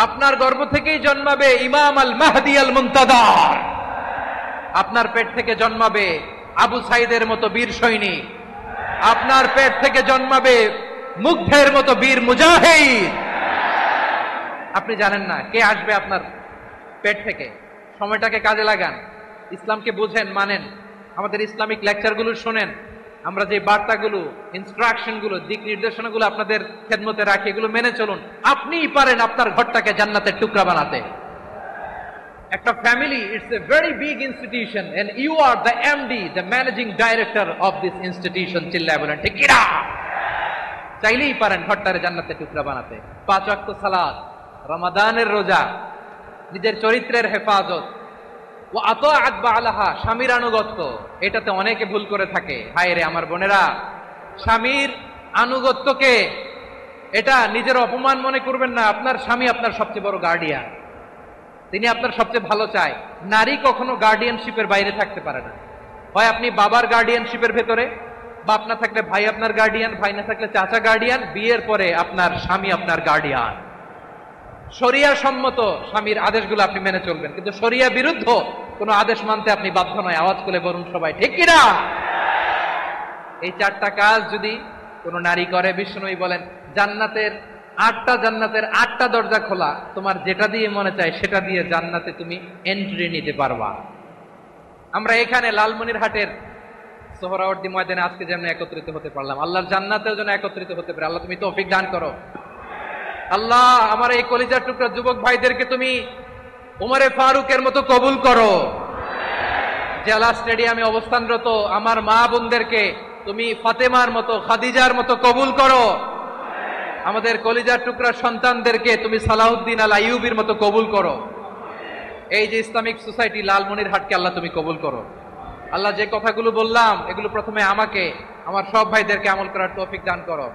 আপনার গর্ভ থেকেই জন্মাবে ইমাম আল মাহদি আল মুনতাদার। আপনার পেট থেকে জন্মাবে আবু সাইদের মতো বীর সৈনিক। আপনার পেট থেকে জন্মাবে মুগ্ধের মতো বীর মুজাহিদ। আপনি জানেন না কে আসবে আপনার পেট থেকে। সময়টাকে কাজে লাগান, ইসলামকে বুঝেন, মানেন, আমাদের ইসলামিক লেকচারগুলো শোনেন। আমরা যে বার্তাগুলো, ইনস্ট্রাকশনগুলো, দিক নির্দেশনাগুলো আপনাদের খেদমতে রাখি, এগুলো মেনে চলুন। আপনিই পারেন আপনার ঘরটাকে জান্নাতের টুকরা বানাতে। একটা family, it's a very big institution and you are the MD, the managing director of this institution. চিল্লায় বলেন ঠিক কিনা? চাইলেই পারেন ঘরটারে জান্নাতের টুকরা বানাতে। 5 ওয়াক্ত সালাত, রমাদানের রোজা, নিজের চরিত্রের হেফাজত, ও আতাআত বালাহা, স্বামীর আনুগত্য। এটাতে অনেকে ভুল করে থাকে। হায় রে আমার বোনেরা, স্বামীর আনুগত্যকে এটা নিজের অপমান মনে করবেন না। আপনার স্বামী আপনার সবচেয়ে বড় গার্ডিয়ান, তিনি আপনার সবচেয়ে ভালো চায়। নারী কখনো গার্ডিয়ানশিপের বাইরে থাকতে পারে না। হয় আপনি বাবার গার্ডিয়ানশিপের ভেতরে, বাপ না থাকলে ভাই আপনার গার্ডিয়ান, ভাই না থাকলে চাচা গার্ডিয়ান, বিয়ের পরে আপনার স্বামী আপনার গার্ডিয়ান। শরিয়া সম্মত স্বামীর আদেশগুলো আপনি মেনে চলবেন, কিন্তু শরিয়া বিরুদ্ধ কোনো আদেশ মানতে আপনি বাধ্য নয়। আওয়াজ করে বলুন সবাই ঠিক কিনা? এই 4টা কাজ যদি কোন নারী করে, বিষ্ণুই বলেন জান্নাতের 8টা দরজা খোলা। তোমার যেটা দিয়ে মনে চায় সেটা দিয়ে জান্নাতে তুমি এন্ট্রি নিতে পারবা। আমরা এখানে লালমনিরহাটের সোহরাওয়ার্দী ময়দানে আজকে যেমন একত্রিত হতে পারলাম, আল্লাহর জান্নাতেও যেন একত্রিত হতে পারে। আল্লাহ তুমি তৌফিক দান করো। আল্লাহ আমার এই কলিজার টুকরা যুবক ভাইদেরকে তুমি উমরে ফারুকের মতো কবুল করো। জেলা স্টেডিয়ামে অবস্থানরত আমার মা বোনদেরকে তুমি ফাতেমার মতো, খাদিজার মতো কবুল করো। আমাদের কলিজার টুকরা সন্তানদেরকে তুমি সালাহুদ্দিন আল আইয়ুবীর মতো কবুল করো। এই যে ইসলামিক সোসাইটি লালমনিরহাটকে আল্লাহ তুমি কবুল করো। আল্লাহ যে কথাগুলো বললাম এগুলো প্রথমে আমাকে, আমার সব ভাইদেরকে আমল করার তৌফিক দান করো।